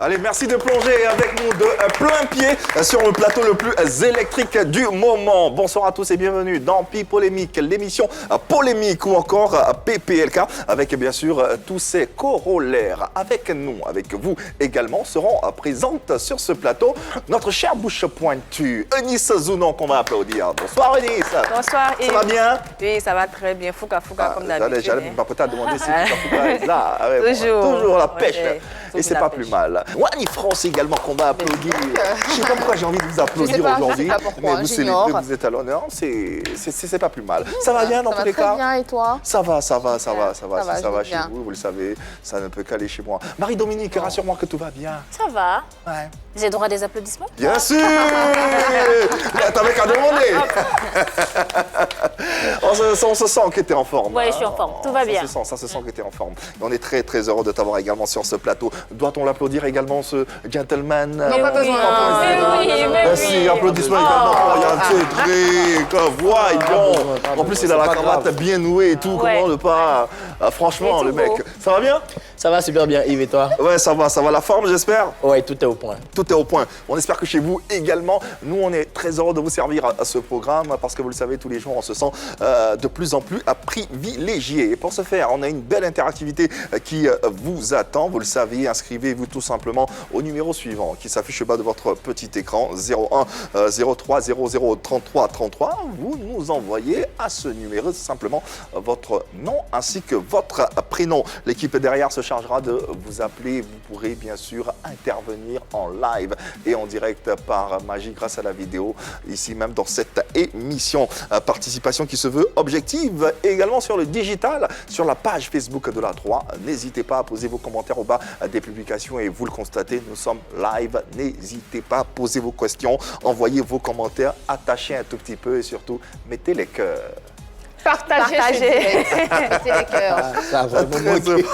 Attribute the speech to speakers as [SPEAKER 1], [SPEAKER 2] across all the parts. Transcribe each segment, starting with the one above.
[SPEAKER 1] Allez, merci de plonger avec nous de plein pied sur le plateau le plus électrique du moment. Bonsoir à tous et bienvenue dans Polémique, l'émission polémique ou encore PPLK, avec bien sûr tous ses corollaires. Avec nous, avec vous également, seront présentes sur ce plateau notre chère bouche pointue, Eunice Zounon, qu'on va applaudir. Bonsoir Eunice.
[SPEAKER 2] Bonsoir.
[SPEAKER 1] Ça va bien?
[SPEAKER 2] Oui, ça va très bien. Fouka, comme d'habitude.
[SPEAKER 1] J'allais peut-être demander si Fouka est là.
[SPEAKER 2] Toujours.
[SPEAKER 1] La pêche.
[SPEAKER 2] Ouais,
[SPEAKER 1] et c'est pas plus mal. Wani France également qu'on va applaudir. Je sais pas pourquoi j'ai envie de vous applaudir aujourd'hui. Mais vous célébrez, vous êtes à l'honneur. C'est pas plus mal. Ça va bien dans tous les cas?
[SPEAKER 3] Ça va très bien et toi?
[SPEAKER 1] Ça va chez
[SPEAKER 3] bien.
[SPEAKER 1] vous, vous le savez, ça ne peut qu'aller chez moi. Marie-Dominique, rassure-moi que tout va bien.
[SPEAKER 4] Ça va.
[SPEAKER 1] Ouais.
[SPEAKER 4] J'ai droit à des applaudissements?
[SPEAKER 1] Bien sûr. T'avais qu'à demander. On se sent que tu es en forme.
[SPEAKER 4] Oui, je suis en forme. Tout va bien.
[SPEAKER 1] Ça se sent que tu es en forme. Et on est très, très heureux de t'avoir également sur ce plateau. Doit-on l'applaudir également, ce gentleman?
[SPEAKER 3] Non, pas besoin.
[SPEAKER 1] Merci, applaudissements également pour Yann Cédric. Voyons. En plus, il a la cravate bien nouée et tout. Comment ne pas... Franchement, le mec. Ça va bien?
[SPEAKER 5] Ça va super bien, Yves, et toi?
[SPEAKER 1] Ouais, ça va la forme, j'espère?
[SPEAKER 5] Ouais, tout est au point.
[SPEAKER 1] Tout est au point. On espère que chez vous également. Nous, on est très heureux de vous servir à ce programme parce que vous le savez, tous les jours, on se sent de plus en plus privilégié. Et pour ce faire, on a une belle interactivité qui vous attend. Vous le savez, inscrivez-vous tout simplement au numéro suivant qui s'affiche au bas de votre petit écran, 01 03 00 33 33. Vous nous envoyez à ce numéro simplement votre nom ainsi que votre prénom. L'équipe derrière se chargera de vous appeler. Vous pourrez bien sûr intervenir en live et en direct par magie grâce à la vidéo ici même dans cette émission. Participation qui se veut objective et également sur le digital, sur la page Facebook de la 3. N'hésitez pas à poser vos commentaires au bas des publications et vous le constatez, nous sommes live. N'hésitez pas à poser vos questions, envoyez vos commentaires, attachez un tout petit peu et surtout mettez les cœurs.
[SPEAKER 3] Partagez. Mettez les cœurs.
[SPEAKER 5] Ça a vraiment manqué.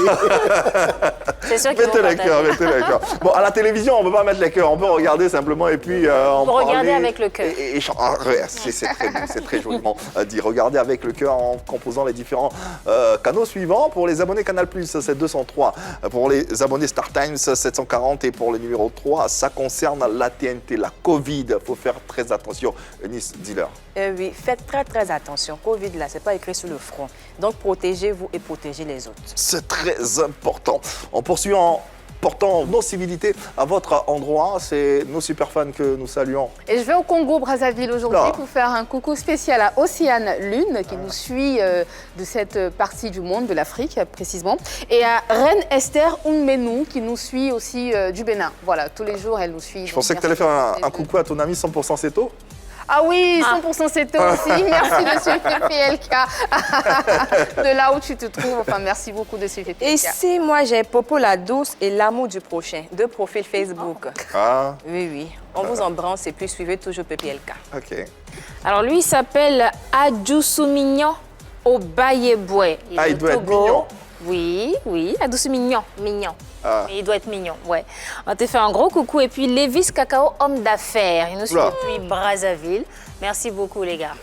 [SPEAKER 4] C'est sûr qu'ils
[SPEAKER 1] Mettez les cœurs. Bon, à la télévision, on ne peut pas mettre les cœurs. On peut regarder simplement et puis
[SPEAKER 4] on peut regarder avec le cœur.
[SPEAKER 1] C'est très bien, c'est très joliment dit. Regardez avec le cœur en composant les différents canaux suivants. Pour les abonnés Canal+, c'est 203. Pour les abonnés Star Times, 740. Et pour le numéro 3, ça concerne la TNT, la Covid. Il faut faire très attention. Eunice, dis-leur.
[SPEAKER 2] Oui, faites très, très attention. Covid, là, c'est pas écrit sur le front. Donc, protégez-vous et protégez les autres.
[SPEAKER 1] C'est très important. On poursuit en portant nos civilités à votre endroit. C'est nos super fans que nous saluons.
[SPEAKER 3] Et je vais au Congo-Brazzaville aujourd'hui
[SPEAKER 1] Là.
[SPEAKER 3] pour faire un coucou spécial à Océane Lune qui nous suit de cette partie du monde, de l'Afrique précisément. Et à Reine Esther Ounmenou qui nous suit aussi du Bénin. Voilà, tous les jours elle nous suit.
[SPEAKER 1] Je pensais que tu allais faire un coucou à ton ami 100% Seto.
[SPEAKER 3] Ah oui, 100% c'est toi aussi. Merci de suivre PPLK. De là où tu te trouves. Enfin, merci beaucoup de suivre PPLK.
[SPEAKER 2] Ici, moi, j'ai Popo la douce et l'amour du prochain. Deux profils Facebook.
[SPEAKER 1] Ah,
[SPEAKER 2] Oui. On vous embrasse et puis suivez toujours PPLK.
[SPEAKER 1] ok.
[SPEAKER 4] Alors, lui, il s'appelle Adjoussou Mignon Obayeboué.
[SPEAKER 1] Il doit être mignon.
[SPEAKER 4] Oui, Adjoussou Mignon.
[SPEAKER 1] Ah.
[SPEAKER 4] Il doit être mignon, ouais. On te fait un gros coucou. Et puis, Lévis Cacao, homme d'affaires. Il nous suit
[SPEAKER 1] Oula.
[SPEAKER 4] depuis Brazzaville. Merci beaucoup, les gars.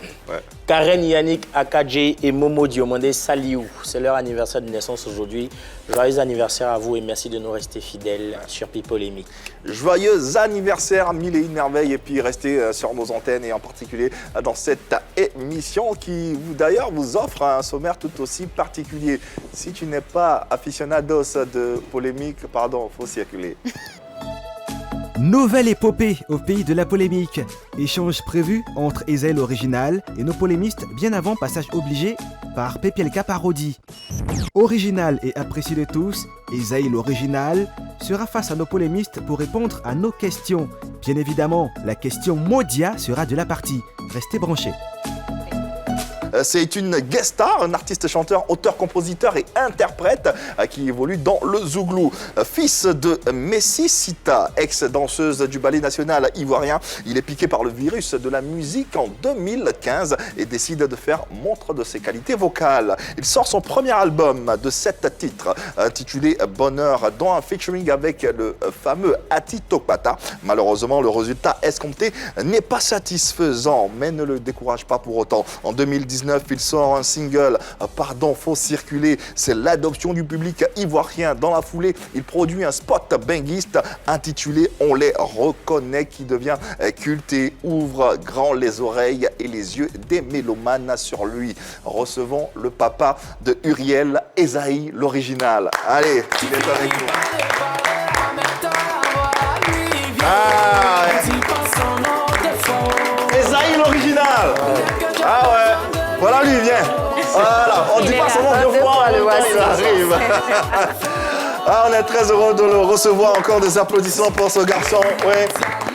[SPEAKER 5] Karen, Yannick, Akadje et Momo Diomandé Saliou. C'est leur anniversaire de naissance aujourd'hui. Joyeux anniversaire à vous et merci de nous rester fidèles sur Polémique.
[SPEAKER 1] Joyeux anniversaire, mille et une merveilles. Et puis restez sur nos antennes et en particulier dans cette émission qui, d'ailleurs, vous offre un sommaire tout aussi particulier. Si tu n'es pas aficionados de polémique, pardon, faut circuler.
[SPEAKER 6] Nouvelle épopée au pays de la polémique. Échange prévu entre Esaïe l'original et nos polémistes bien avant passage obligé par PPLK Parodie. Original et apprécié de tous, Esaïe l'original sera face à nos polémistes pour répondre à nos questions. Bien évidemment, la question Modia sera de la partie. Restez branchés.
[SPEAKER 1] C'est une guest star, un artiste, chanteur, auteur, compositeur et interprète qui évolue dans le Zouglou. Fils de Messi Sita, ex-danseuse du ballet national ivoirien, il est piqué par le virus de la musique en 2015 et décide de faire montre de ses qualités vocales. Il sort son premier album de 7 titres intitulé Bonheur, dont un featuring avec le fameux Ati Tokpata. Malheureusement, le résultat escompté n'est pas satisfaisant, mais ne le décourage pas pour autant. En 2019, 2019, il sort un single, Pardon, faut circuler. C'est l'adoption du public ivoirien. Dans la foulée, il produit un spot benguiste intitulé On les reconnaît qui devient culte et ouvre grand les oreilles et les yeux des mélomanes sur lui. Recevons le papa de Uriel, Esaïe l'original. Allez, il est avec nous. Ah, Esaïe l'original. Ah ouais. Voilà lui, il vient. Voilà, on ne dit pas son nom deux fois, il arrive. Ah, on est très heureux de le recevoir. Encore des applaudissements pour ce garçon.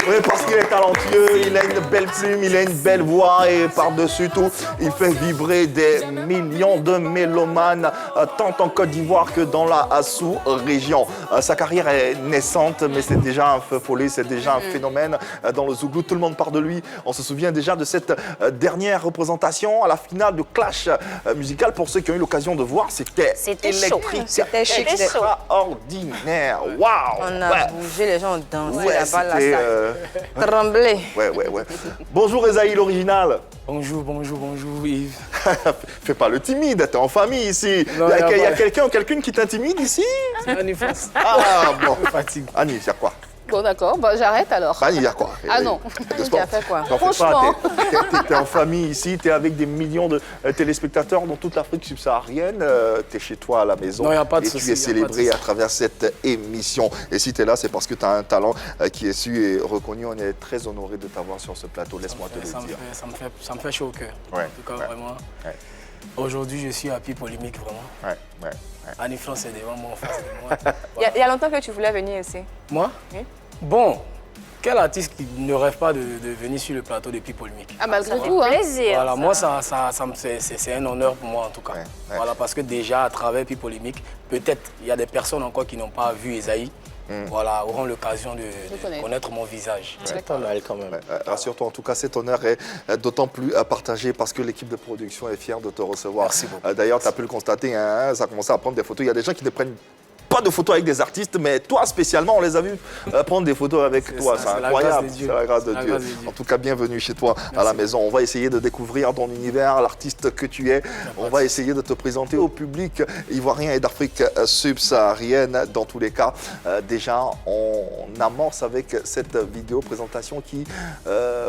[SPEAKER 1] Oui, parce qu'il est talentueux, il a une belle plume, il a une belle voix et par-dessus tout, il fait vibrer des millions de mélomanes, tant en Côte d'Ivoire que dans la sous-région. Sa carrière est naissante, mais c'est déjà un feu follet, c'est déjà un phénomène dans le Zouglou. Tout le monde parle de lui. On se souvient déjà de cette dernière représentation à la finale de Clash musical. Pour ceux qui ont eu l'occasion de voir, c'était électrique.
[SPEAKER 2] C'était chic.
[SPEAKER 1] Extraordinaire. Waouh.
[SPEAKER 2] On a bougé, les gens ont dansé
[SPEAKER 1] Ouais,
[SPEAKER 2] là-bas, la
[SPEAKER 1] c'était,
[SPEAKER 2] salle. Tremblé.
[SPEAKER 1] Ouais. Bonjour Esaïe l'original.
[SPEAKER 7] Bonjour Yves.
[SPEAKER 1] Fais pas le timide, t'es en famille ici.
[SPEAKER 7] Non,
[SPEAKER 1] il y a quelqu'un qui t'intimide ici?
[SPEAKER 7] C'est Annie France.
[SPEAKER 1] Ah bon.
[SPEAKER 7] Fatigue.
[SPEAKER 1] Annie, il y a quoi?
[SPEAKER 3] Bon, d'accord, bah, j'arrête alors.
[SPEAKER 1] Annie, il y a quoi?
[SPEAKER 3] Ah non.
[SPEAKER 2] Tu as fait quoi?
[SPEAKER 1] T'en fais pas,
[SPEAKER 3] Franchement.
[SPEAKER 1] t'es en famille ici, t'es avec des millions de téléspectateurs dans toute l'Afrique subsaharienne, t'es chez toi à la maison.
[SPEAKER 7] Non, y a pas de
[SPEAKER 1] et
[SPEAKER 7] souci,
[SPEAKER 1] tu es
[SPEAKER 7] y a pas de
[SPEAKER 1] célébré
[SPEAKER 7] souci.
[SPEAKER 1] à travers cette émission. Et si t'es là, c'est parce que t'as un talent qui est su et reconnu. On est très honoré de t'avoir sur ce plateau, laisse-moi te le dire.
[SPEAKER 7] Ça me fait chaud au cœur.
[SPEAKER 1] Ouais,
[SPEAKER 7] En tout cas,
[SPEAKER 1] ouais,
[SPEAKER 7] vraiment.
[SPEAKER 1] ouais.
[SPEAKER 7] Aujourd'hui, je suis happy polémique, vraiment.
[SPEAKER 1] Ouais.
[SPEAKER 7] Annie France est devant moi, en face de moi.
[SPEAKER 2] Il y a longtemps que tu voulais venir ici.
[SPEAKER 7] Moi
[SPEAKER 2] Oui.
[SPEAKER 7] Bon, quel artiste qui ne rêve pas de venir sur le plateau de polémique?
[SPEAKER 3] Ah, malgré tout, hein.
[SPEAKER 4] Plaisir.
[SPEAKER 7] Voilà, moi, c'est un honneur pour moi en tout cas.
[SPEAKER 1] Ouais.
[SPEAKER 7] Voilà, parce que déjà, à travers polémique, peut-être il y a des personnes encore qui n'ont pas vu Esaïe, voilà, auront l'occasion de connaître mon visage.
[SPEAKER 5] C'est pas mal quand même.
[SPEAKER 1] Rassure-toi, en tout cas, cet honneur est d'autant plus partagé parce que l'équipe de production est fière de te recevoir.
[SPEAKER 7] Merci beaucoup.
[SPEAKER 1] D'ailleurs, tu as pu le constater, hein, ça a commencé à prendre des photos. Il y a des gens qui ne prennent pas de photos avec des artistes, mais toi spécialement, on les a vus prendre des photos avec toi.
[SPEAKER 7] ça,
[SPEAKER 1] C'est
[SPEAKER 7] c'est la
[SPEAKER 1] incroyable.
[SPEAKER 7] grâce de Dieu.
[SPEAKER 1] C'est la grâce de
[SPEAKER 7] La
[SPEAKER 1] Dieu.
[SPEAKER 7] grâce de Dieu.
[SPEAKER 1] En tout cas, bienvenue chez toi à la maison. On va essayer de découvrir ton univers, l'artiste que tu es. On va essayer de te présenter au public ivoirien et d'Afrique subsaharienne. Dans tous les cas, déjà, on amorce avec cette vidéo présentation qui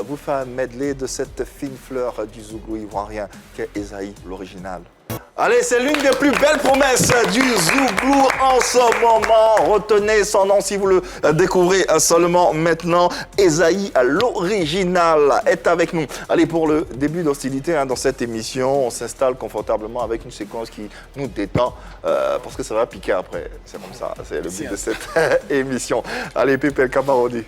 [SPEAKER 1] vous fait un medley de cette fine fleur du Zouglou ivoirien qu'est Esaïe l'original. Allez, c'est l'une des plus belles promesses du Zouglou en ce moment. Retenez son nom si vous le découvrez seulement maintenant. Esaïe l'original est avec nous. Allez, pour le début d'hostilité dans cette émission, on s'installe confortablement avec une séquence qui nous détend parce que ça va piquer après. C'est comme ça, c'est le but de cette émission. Allez, PPLK Parodi.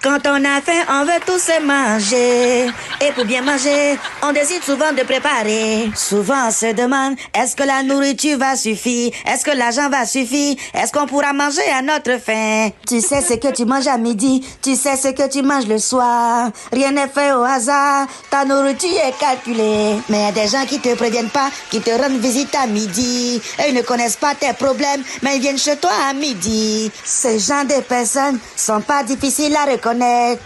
[SPEAKER 8] Quand on a faim, on veut tous se manger. Et pour bien manger, on décide souvent de préparer. Souvent, on se demande, est-ce que la nourriture va suffire? Est-ce que l'argent va suffire? Est-ce qu'on pourra manger à notre faim? Tu sais ce que tu manges à midi, tu sais ce que tu manges le soir. Rien n'est fait au hasard, ta nourriture est calculée. Mais il y a des gens qui te préviennent pas, qui te rendent visite à midi. Et ils ne connaissent pas tes problèmes, mais ils viennent chez toi à midi. Ces gens de personnes sont pas difficiles à reconnaître.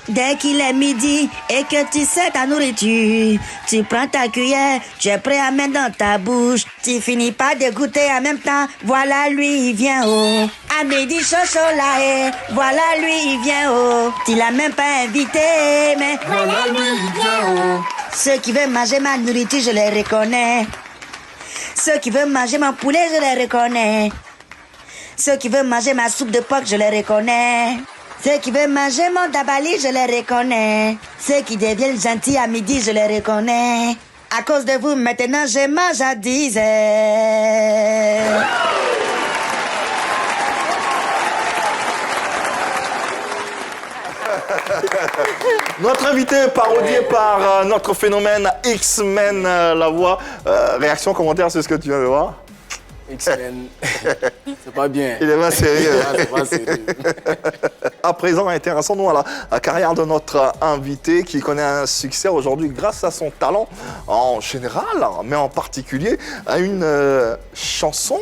[SPEAKER 8] Dès qu'il est midi et que tu sais ta nourriture, tu prends ta cuillère, tu es prêt à mettre dans ta bouche. Tu finis pas de goûter en même temps. Voilà lui, il vient haut. À midi, chaud là, et voilà lui, il vient haut. Tu l'as même pas invité, mais voilà lui, il vient haut. Ceux qui veulent manger ma nourriture, je les reconnais. Ceux qui veulent manger mon poulet, je les reconnais. Ceux qui veulent manger ma soupe de porc, je les reconnais. Ceux qui veulent manger mon dabali, je les reconnais. Ceux qui deviennent gentils à midi, je les reconnais. À cause de vous, maintenant, je mange à 10 heures.
[SPEAKER 1] Notre invité parodié par notre phénomène X-Men La Voix. Réaction, commentaire sur ce que tu viens de voir?
[SPEAKER 7] X-Men. C'est pas bien.
[SPEAKER 1] Il est pas sérieux.
[SPEAKER 7] C'est pas sérieux.
[SPEAKER 1] À présent, intéressons-nous à la carrière de notre invité qui connaît un succès aujourd'hui grâce à son talent en général, mais en particulier à une chanson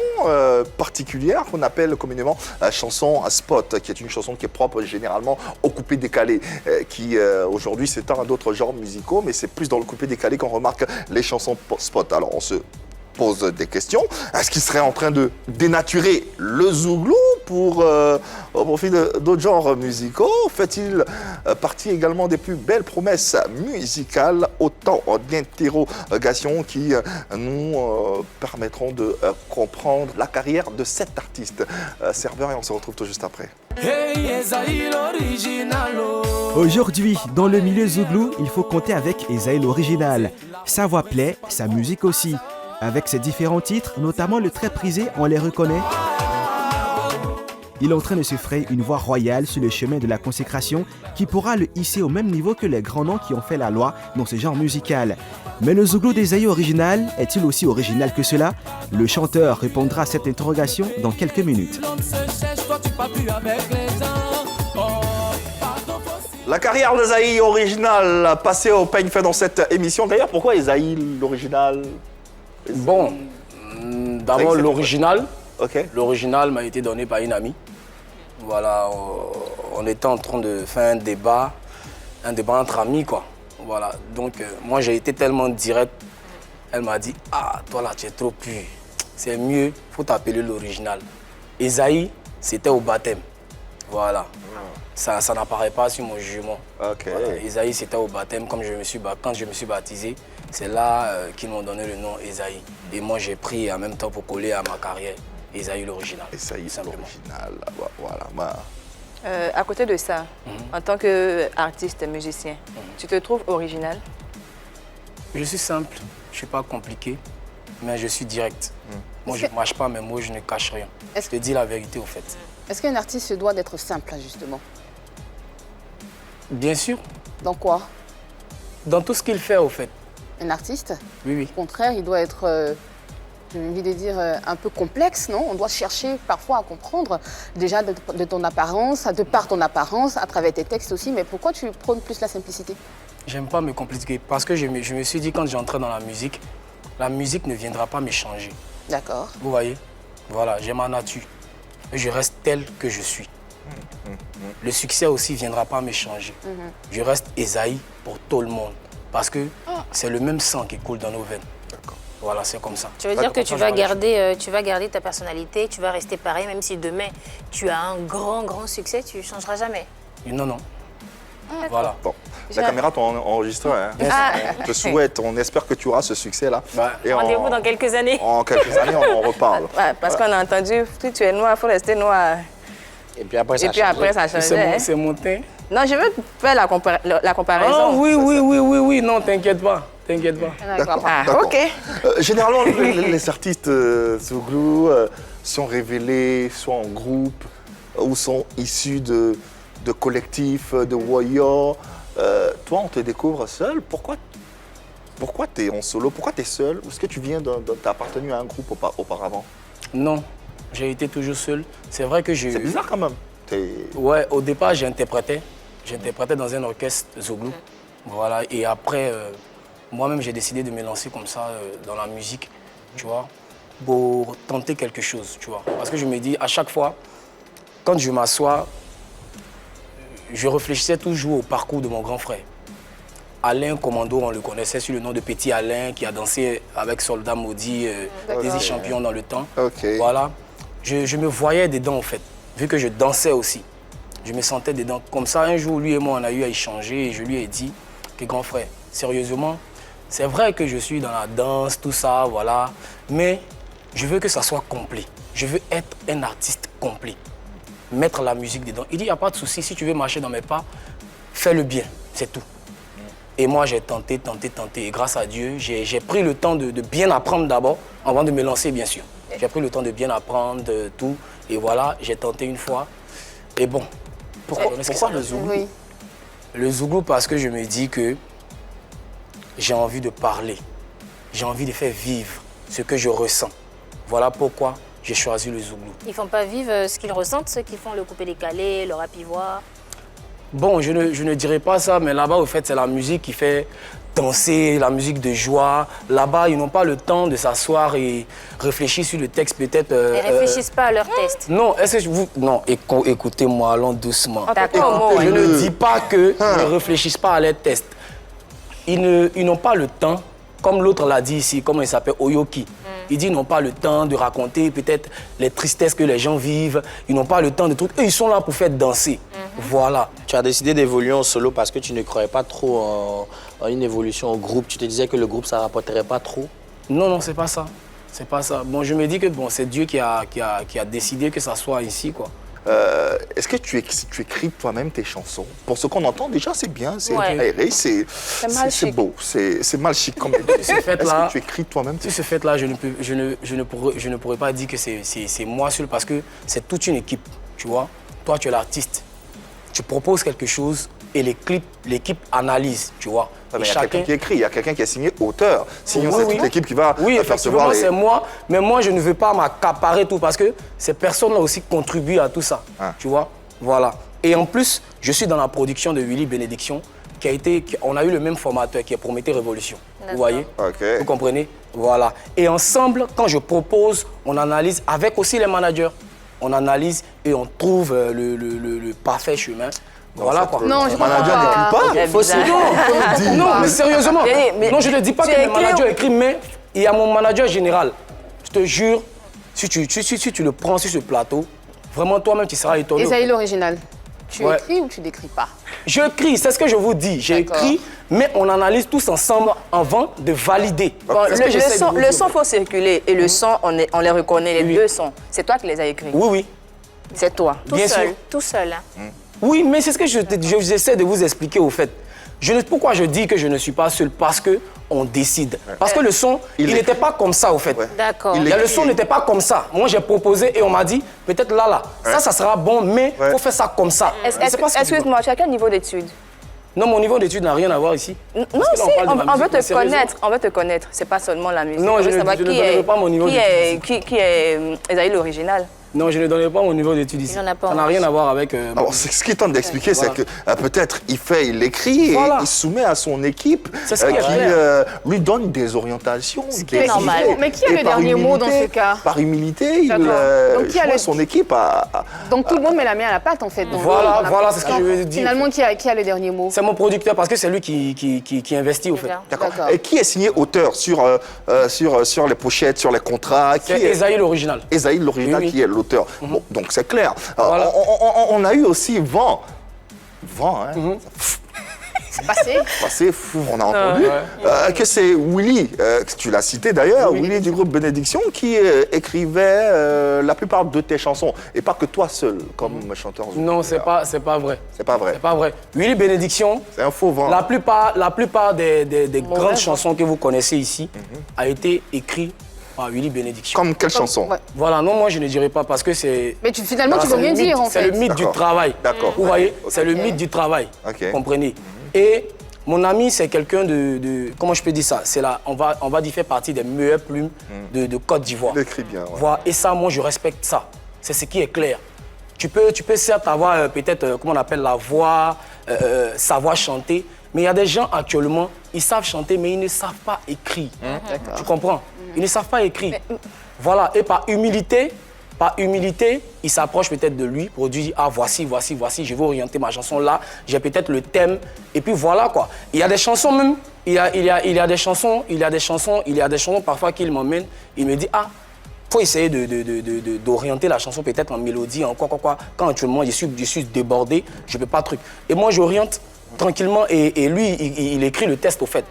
[SPEAKER 1] particulière qu'on appelle communément la chanson à spot, qui est une chanson qui est propre généralement au coupé-décalé, qui aujourd'hui s'étend à d'autres genres musicaux, mais c'est plus dans le coupé-décalé qu'on remarque les chansons spot. Alors on se pose des questions. Est-ce qu'il serait en train de dénaturer le zouglou au profit d'autres genres musicaux? Fait-il partie également des plus belles promesses musicales? Autant d'interrogations qui nous permettront de comprendre la carrière de cet artiste. Serveur, et on se retrouve tout juste après.
[SPEAKER 6] Aujourd'hui, dans le milieu zouglou, il faut compter avec Esaïe l'original. Sa voix plaît, sa musique aussi. Avec ses différents titres, notamment le très prisé On les reconnaît. Il est en train de se frayer une voie royale sur le chemin de la consécration qui pourra le hisser au même niveau que les grands noms qui ont fait la loi dans ce genre musical. Mais le zouglou d'Esaïe original est-il aussi original que cela? Le chanteur répondra à cette interrogation dans quelques minutes.
[SPEAKER 1] La carrière d'Esaïe original passée au peigne fait dans cette émission. D'ailleurs, pourquoi Esaïe l'original?
[SPEAKER 7] Bon, d'abord l'original.
[SPEAKER 1] Ok.
[SPEAKER 7] L'original m'a été donné par une amie. Voilà, on était en train de faire un débat entre amis, quoi. Voilà, donc moi j'ai été tellement direct. Elle m'a dit, ah, toi là tu es trop pur. C'est mieux, faut t'appeler l'original. Esaïe, c'était au baptême. Voilà. Ça n'apparaît pas sur mon jugement.
[SPEAKER 1] Ok.
[SPEAKER 7] Voilà. Esaïe, c'était au baptême. Quand je me suis baptisé, c'est là qu'ils m'ont donné le nom Esaïe. Et moi, j'ai pris en même temps pour coller à ma carrière Esaïe l'original.
[SPEAKER 1] Esaïe l'original, voilà.
[SPEAKER 2] À côté de ça, en tant qu'artiste, musicien, tu te trouves original?
[SPEAKER 7] Je suis simple, je ne suis pas compliqué, mais je suis direct. Moi, je ne mâche pas mes mots, je ne cache rien. Je te dis la vérité, au fait.
[SPEAKER 3] Est-ce qu'un artiste se doit d'être simple, justement?
[SPEAKER 7] Bien sûr.
[SPEAKER 3] Dans quoi?
[SPEAKER 7] Dans tout ce qu'il fait, au fait.
[SPEAKER 3] Un artiste?
[SPEAKER 7] Oui, oui.
[SPEAKER 3] Au contraire, il doit être, j'ai envie de dire, un peu complexe, non? On doit chercher parfois à comprendre, déjà de ton apparence, de par ton apparence, à travers tes textes aussi, mais pourquoi tu prônes plus la simplicité?
[SPEAKER 7] J'aime pas me compliquer, parce que je me suis dit, quand j'entrais dans la musique ne viendra pas me changer.
[SPEAKER 3] D'accord.
[SPEAKER 7] Vous voyez? Voilà, j'ai ma nature. Et je reste tel que je suis. Le succès aussi ne viendra pas me changer. Je reste Esaïe pour tout le monde. Parce que c'est le même sang qui coule dans nos veines. Voilà, c'est comme ça.
[SPEAKER 4] Tu veux dire que tu vas garder ta personnalité, tu vas rester pareil, même si demain tu as un grand succès, tu ne changeras jamais?
[SPEAKER 7] Non, non. Voilà.
[SPEAKER 1] Bon, la caméra t'a enregistré. Hein. On te souhaite, on espère que tu auras ce succès-là.
[SPEAKER 4] Rendez-vous dans quelques années.
[SPEAKER 1] En quelques années, on en reparle.
[SPEAKER 2] Parce qu'on a entendu, si tu es noir, il faut rester noir.
[SPEAKER 5] Et puis après, ça
[SPEAKER 2] change.
[SPEAKER 7] C'est mon teint.
[SPEAKER 2] Non, je veux faire la comparaison.
[SPEAKER 7] Ah oui, non, t'inquiète pas.
[SPEAKER 1] D'accord.
[SPEAKER 2] Ok.
[SPEAKER 1] Généralement, les artistes zouglou sont révélés soit en groupe ou sont issus de collectifs, de warriors. Toi, on te découvre seul. Pourquoi tu es en solo? Pourquoi tu es seul? Est-ce que tu t'as appartenu à un groupe auparavant?
[SPEAKER 7] Non, j'ai été toujours seul. C'est vrai que
[SPEAKER 1] C'est bizarre quand même.
[SPEAKER 7] Ouais, au départ, j'interprétais dans un orchestre zouglou. Voilà, et après, moi-même, j'ai décidé de me lancer comme ça dans la musique, tu vois, pour tenter quelque chose, tu vois. Parce que je me dis, à chaque fois, quand je m'assois, je réfléchissais toujours au parcours de mon grand frère. Alain Commando, on le connaissait sous le nom de Petit Alain, qui a dansé avec Soldat Maudit, des champions dans le temps.
[SPEAKER 1] Okay.
[SPEAKER 7] Voilà. Je me voyais dedans, en fait, vu que je dansais aussi. Je me sentais dedans. Comme ça, un jour, lui et moi, on a eu à échanger et je lui ai dit que grand frère, sérieusement, c'est vrai que je suis dans la danse, tout ça, voilà, mais je veux que ça soit complet. Je veux être un artiste complet. Mettre la musique dedans. Il dit, il n'y a pas de souci, si tu veux marcher dans mes pas, fais-le bien, c'est tout. Et moi, j'ai tenté. Et grâce à Dieu, j'ai pris le temps de bien apprendre d'abord, avant de me lancer, bien sûr. J'ai pris le temps de bien apprendre tout. Et voilà, j'ai tenté une fois. Et bon. Pourquoi le zouglou? Oui. Le zouglou, parce que je me dis que j'ai envie de parler. J'ai envie de faire vivre ce que je ressens. Voilà pourquoi j'ai choisi le Zouglou.
[SPEAKER 4] Ils font pas vivre ce qu'ils ressentent, ceux qui font le coupé-décalé, le rap-ivoire.
[SPEAKER 7] Bon, je ne dirais pas ça, mais là-bas, au fait, c'est la musique qui fait danser, la musique de joie. Là-bas, ils n'ont pas le temps de s'asseoir et réfléchir sur le texte, peut-être...
[SPEAKER 4] Ils réfléchissent pas à leur test.
[SPEAKER 7] Non, est-ce que vous... Non, écoutez-moi, allons doucement.
[SPEAKER 2] D'accord,
[SPEAKER 7] Je ne dis pas qu'ils ne réfléchissent pas à leurs tests. Ils n'ont pas le temps, comme l'autre l'a dit ici, comment il s'appelle, Oyoki. Il dit qu'ils n'ont pas le temps de raconter peut-être les tristesses que les gens vivent. Ils n'ont pas le temps de trucs. Eux, ils sont là pour faire danser. Voilà.
[SPEAKER 5] Tu as décidé d'évoluer en solo parce que tu ne croyais pas trop en une évolution au groupe. Tu te disais que le groupe, ça ne rapporterait pas trop.
[SPEAKER 7] Non, non, c'est pas ça. C'est pas ça. Bon, je me dis que bon, c'est Dieu qui a décidé que ça soit ici, quoi.
[SPEAKER 1] Est-ce que tu écris toi-même tes chansons? Pour ce qu'on entend, déjà, c'est bien, c'est aéré, c'est beau, c'est mal chic comme elle dit. Est-ce que tu écris toi-même?
[SPEAKER 7] Sur ce fait-là, je ne pourrais pas dire que c'est moi seul parce que c'est toute une équipe, tu vois. Toi, tu es l'artiste. Tu proposes quelque chose et l'équipe analyse, tu vois.
[SPEAKER 1] Il y a quelqu'un qui écrit, il y a quelqu'un qui est signé auteur. Sinon, c'est toute l'équipe qui va faire se voir.
[SPEAKER 7] Oui, c'est moi, mais moi, je ne veux pas m'accaparer tout parce que ces personnes-là aussi contribuent à tout ça, tu vois. Voilà. Et en plus, je suis dans la production de Willy Bénédiction, on a eu le même formateur qui est Prométhée Révolution. Vous voyez? Vous comprenez? Voilà. Et ensemble, quand je propose, on analyse avec aussi les managers. On analyse et on trouve le parfait chemin. Voilà quoi.
[SPEAKER 3] Non, je ne
[SPEAKER 7] pas. Non, mais sérieusement. Non, je ne dis pas que le manager écrit, mais il y a mon manager général. Je te jure, si tu le prends sur ce plateau, vraiment toi-même tu seras étonné.
[SPEAKER 3] Esaïe l'original. Tu écris ou tu n'écris pas?
[SPEAKER 7] J'écris, c'est ce que je vous dis. J'écris, mais on analyse tous ensemble avant de valider.
[SPEAKER 2] Bon, le son faut circuler et le son, on les reconnaît, les deux sons. C'est toi qui les as écrits?
[SPEAKER 7] Oui, oui.
[SPEAKER 2] C'est toi?
[SPEAKER 7] Bien sûr.
[SPEAKER 4] Tout seul. Hein.
[SPEAKER 7] Oui, mais c'est ce que j'essaie de vous expliquer au fait. Pourquoi je dis que je ne suis pas seul? Parce qu'on décide. Parce que le son, il n'était pas comme ça au fait.
[SPEAKER 4] D'accord.
[SPEAKER 7] Le son n'était pas comme ça. Moi, j'ai proposé et on m'a dit, peut-être là, ça sera bon, mais il faut faire ça comme ça.
[SPEAKER 2] Excuse-moi, tu as quel niveau d'études?
[SPEAKER 7] Non, mon niveau d'études n'a rien à voir ici.
[SPEAKER 2] Non, si, on veut te connaître. On veut te connaître. C'est pas seulement la musique.
[SPEAKER 7] Non, je ne donnerai pas mon niveau d'études.
[SPEAKER 2] Qui est Esaïe l'original?
[SPEAKER 7] Non, je ne donnais pas mon niveau d'études ici. Ça n'a rien à voir avec...
[SPEAKER 1] Alors, ce qu'il tente d'expliquer, c'est que peut-être il écrit et il soumet à son équipe qui lui donne des orientations.
[SPEAKER 4] C'est normal.
[SPEAKER 3] Mais qui a le dernier mot dans ce cas?
[SPEAKER 1] Par humilité, il choisit son équipe à...
[SPEAKER 3] Donc tout le monde met la main à la pâte en fait.
[SPEAKER 7] Voilà, c'est ce que je veux dire.
[SPEAKER 3] Finalement, qui a le dernier mot?
[SPEAKER 7] C'est mon producteur parce que c'est lui qui investit au fait.
[SPEAKER 1] D'accord. Et qui est signé auteur sur les pochettes, sur les contrats?
[SPEAKER 7] C'est Esaïe l'original.
[SPEAKER 1] Esaïe l'original qui est l'auteur. Bon, donc c'est clair.
[SPEAKER 7] Voilà.
[SPEAKER 1] On a eu aussi Vent. Vent, hein.
[SPEAKER 3] C'est passé.
[SPEAKER 1] On a entendu que c'est Willy, tu l'as cité d'ailleurs, Willy du groupe Bénédiction, qui écrivait la plupart de tes chansons. Et pas que toi seul, comme chanteur.
[SPEAKER 7] Non, c'est pas vrai.
[SPEAKER 1] C'est pas vrai.
[SPEAKER 7] C'est pas vrai. Willy Bénédiction,
[SPEAKER 1] c'est un faux vent.
[SPEAKER 7] La plupart des grandes chansons que vous connaissez ici a été écrite par Willy Bénédiction.
[SPEAKER 1] Comme quelle chanson?
[SPEAKER 7] Voilà, non, moi je ne dirais pas parce que c'est...
[SPEAKER 3] Mais finalement, tu veux rien dire en fait.
[SPEAKER 7] C'est le mythe du travail.
[SPEAKER 1] D'accord.
[SPEAKER 7] Vous voyez, c'est le mythe du travail. Vous comprenez? Et mon ami, c'est quelqu'un de... Comment je peux dire ça? C'est là, on va dire faire partie des meilleures plumes de Côte d'Ivoire.
[SPEAKER 1] Il écrit bien.
[SPEAKER 7] Voilà, et ça, moi je respecte ça. C'est ce qui est clair. Tu peux certes avoir peut-être, comment on appelle, la voix, savoir chanter, mais il y a des gens actuellement, ils savent chanter, mais ils ne savent pas écrire. Tu comprends? Ils ne savent pas écrire. Voilà, et par humilité, ils s'approchent peut-être de lui pour dire, ah voici, je vais orienter ma chanson là, j'ai peut-être le thème, et puis voilà quoi. Il y a des chansons même, il y a des chansons parfois qu'il m'emmène, il me dit, ah, faut essayer d'orienter la chanson peut-être en mélodie, en quoi. Quand actuellement je suis débordé, je ne peux pas truc. Et moi j'oriente tranquillement et lui il écrit le texte au fait.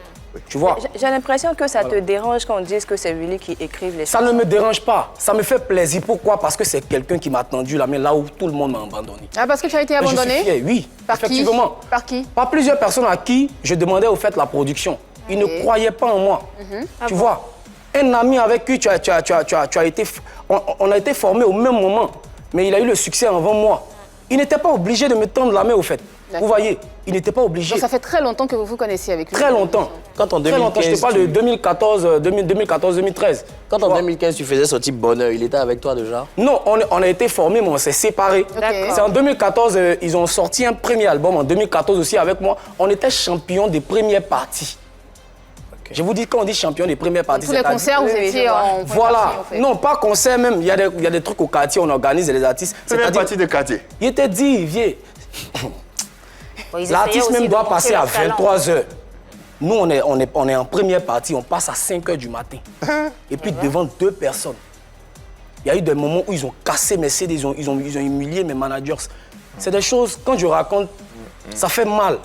[SPEAKER 7] Tu vois?
[SPEAKER 2] J'ai l'impression que ça te dérange quand on dise que c'est Willy qui écrive les chansons.
[SPEAKER 7] Ça ne me dérange pas. Ça me fait plaisir. Pourquoi? Parce que c'est quelqu'un qui m'a tendu la main là où tout le monde m'a abandonné.
[SPEAKER 3] Ah, parce que tu as été abandonné?
[SPEAKER 7] Je suis fier, oui.
[SPEAKER 3] Par
[SPEAKER 7] effectivement.
[SPEAKER 3] Par qui? Par
[SPEAKER 7] plusieurs personnes à qui je demandais au fait la production. Ils ne croyaient pas en moi. Tu vois? Un ami avec qui tu as été... On a été formés au même moment. Mais il a eu le succès avant moi. Il n'était pas obligé de me tendre la main, au fait. Vous voyez, il n'était pas obligé.
[SPEAKER 3] Donc ça fait très longtemps que vous vous connaissez avec lui.
[SPEAKER 7] Très longtemps.
[SPEAKER 5] Quand en
[SPEAKER 7] Très longtemps, je te
[SPEAKER 5] 2015,
[SPEAKER 7] parle de 2014-2013.
[SPEAKER 5] quand en 2015, tu faisais sortir Bonheur, il était avec toi déjà?
[SPEAKER 7] Non, on a été formés, mais on s'est séparés.
[SPEAKER 3] D'accord.
[SPEAKER 7] C'est en 2014, ils ont sorti un premier album, en 2014 aussi avec moi. On était champions des premières parties. Je vous dis, quand on dit champion des premières parties,
[SPEAKER 3] Tous les concerts, vous étiez en...
[SPEAKER 7] Voilà.
[SPEAKER 3] en fait.
[SPEAKER 7] Non, pas concert même. Il y a des trucs au quartier, on organise les artistes.
[SPEAKER 1] Première
[SPEAKER 7] C'est-à-dire,
[SPEAKER 1] partie de quartier.
[SPEAKER 7] il était dit, vieux.
[SPEAKER 4] Bon, ils essayaient
[SPEAKER 7] L'artiste
[SPEAKER 4] aussi
[SPEAKER 7] même
[SPEAKER 4] de
[SPEAKER 7] doit
[SPEAKER 4] montrer
[SPEAKER 7] passer à
[SPEAKER 4] leur talent.
[SPEAKER 7] 23h. Nous, on est en première partie, on passe à 5h du matin. Et puis devant 2 personnes. Il y a eu des moments où ils ont cassé mes CD, ils ont humilié mes managers. C'est des choses, quand je raconte, ça fait mal.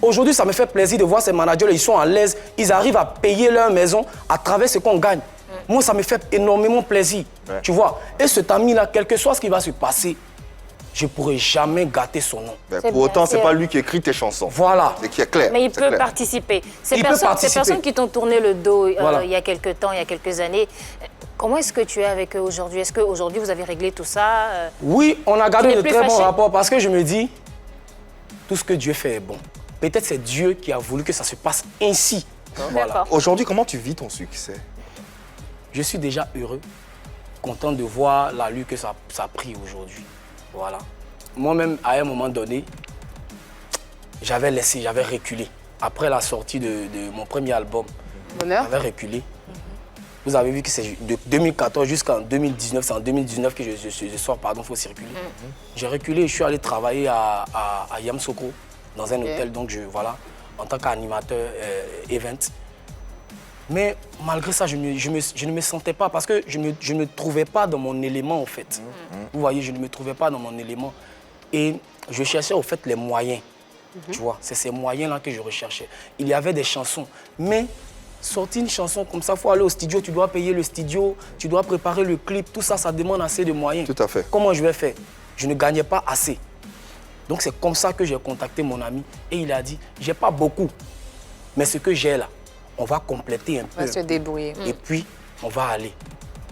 [SPEAKER 7] Aujourd'hui, ça me fait plaisir de voir ces managers, ils sont à l'aise, ils arrivent à payer leur maison à travers ce qu'on gagne. Moi, ça me fait énormément plaisir, tu vois. Et cet ami-là, quel que soit ce qui va se passer, je ne pourrai jamais gâter son nom.
[SPEAKER 1] Mais
[SPEAKER 4] C'est
[SPEAKER 1] pour autant,
[SPEAKER 4] bien,
[SPEAKER 1] c'est
[SPEAKER 4] c'est-
[SPEAKER 1] pas lui qui écrit tes chansons.
[SPEAKER 7] Voilà.
[SPEAKER 1] C'est qui est clair.
[SPEAKER 4] Mais il
[SPEAKER 1] c'est
[SPEAKER 4] peut
[SPEAKER 1] clair.
[SPEAKER 4] participer. Ces
[SPEAKER 7] Il peut
[SPEAKER 4] personnes,
[SPEAKER 7] participer.
[SPEAKER 4] ces personnes qui t'ont tourné le dos
[SPEAKER 7] Voilà.
[SPEAKER 4] il y a quelques temps, il y a quelques années, comment est-ce que tu es avec eux aujourd'hui? Est-ce qu'aujourd'hui, vous avez réglé tout ça
[SPEAKER 7] Oui, on a gardé
[SPEAKER 4] Tu n'es
[SPEAKER 7] de
[SPEAKER 4] plus
[SPEAKER 7] très bons
[SPEAKER 4] fâché?
[SPEAKER 7] rapports parce que je me dis, tout ce que Dieu fait est bon. Peut-être c'est Dieu qui a voulu que ça se passe ainsi. Voilà.
[SPEAKER 4] D'accord.
[SPEAKER 1] Aujourd'hui, comment tu vis ton succès?
[SPEAKER 7] Je suis déjà heureux, content de voir l'allure que ça a pris aujourd'hui. Voilà. Moi-même, à un moment donné, j'avais reculé. Après la sortie de mon premier album,
[SPEAKER 3] Bonheur.
[SPEAKER 7] j'avais reculé. Vous avez vu que c'est de 2014 jusqu'en 2019, c'est en 2019 que je sors, pardon, faut circuler. J'ai reculé, je suis allé travailler à Yamsoko, dans un hôtel, donc voilà, en tant qu'animateur event. Mais malgré ça, je ne me sentais pas parce que je ne me trouvais pas dans mon élément, en fait. Vous voyez, je ne me trouvais pas dans mon élément. Et je cherchais, au fait, les moyens. Tu vois, c'est ces moyens-là que je recherchais. Il y avait des chansons, mais sortir une chanson comme ça, il faut aller au studio, tu dois payer le studio, tu dois préparer le clip, tout ça, ça demande assez de moyens.
[SPEAKER 1] Tout à fait.
[SPEAKER 7] Comment je vais faire? Je ne gagnais pas assez. Donc c'est comme ça que j'ai contacté mon ami et il a dit, j'ai pas beaucoup, mais ce que j'ai là, on va compléter un
[SPEAKER 2] On va
[SPEAKER 7] peu.
[SPEAKER 2] se débrouiller.
[SPEAKER 7] Et puis, on va aller.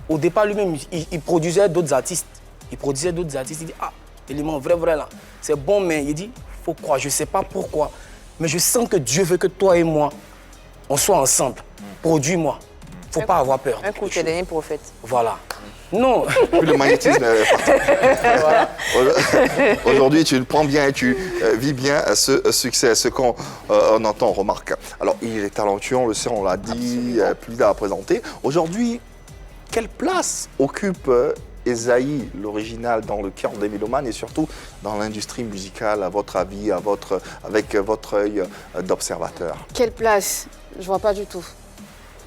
[SPEAKER 7] Au départ, lui-même, il produisait d'autres artistes. Il dit, ah, élément vrai là, c'est bon, mais il dit, faut croire, je ne sais pas pourquoi, mais je sens que Dieu veut que toi et moi, on soit ensemble. Produis-moi. Faut pas avoir peur.
[SPEAKER 2] Un coup, tu es devenu prophète.
[SPEAKER 7] Voilà. Non.
[SPEAKER 1] Puis le magnétisme est parti. Voilà. Aujourd'hui, tu le prends bien et tu vis bien ce succès, ce qu'on on entend, on remarque. Alors, il est talentueux, on le sait, on l'a dit, plus à présenter. Aujourd'hui, quelle place occupe Esaïe, l'original, dans le cœur des mélomanes et surtout dans l'industrie musicale, à votre avis, avec votre œil d'observateur?
[SPEAKER 3] Quelle place? Je vois pas du tout.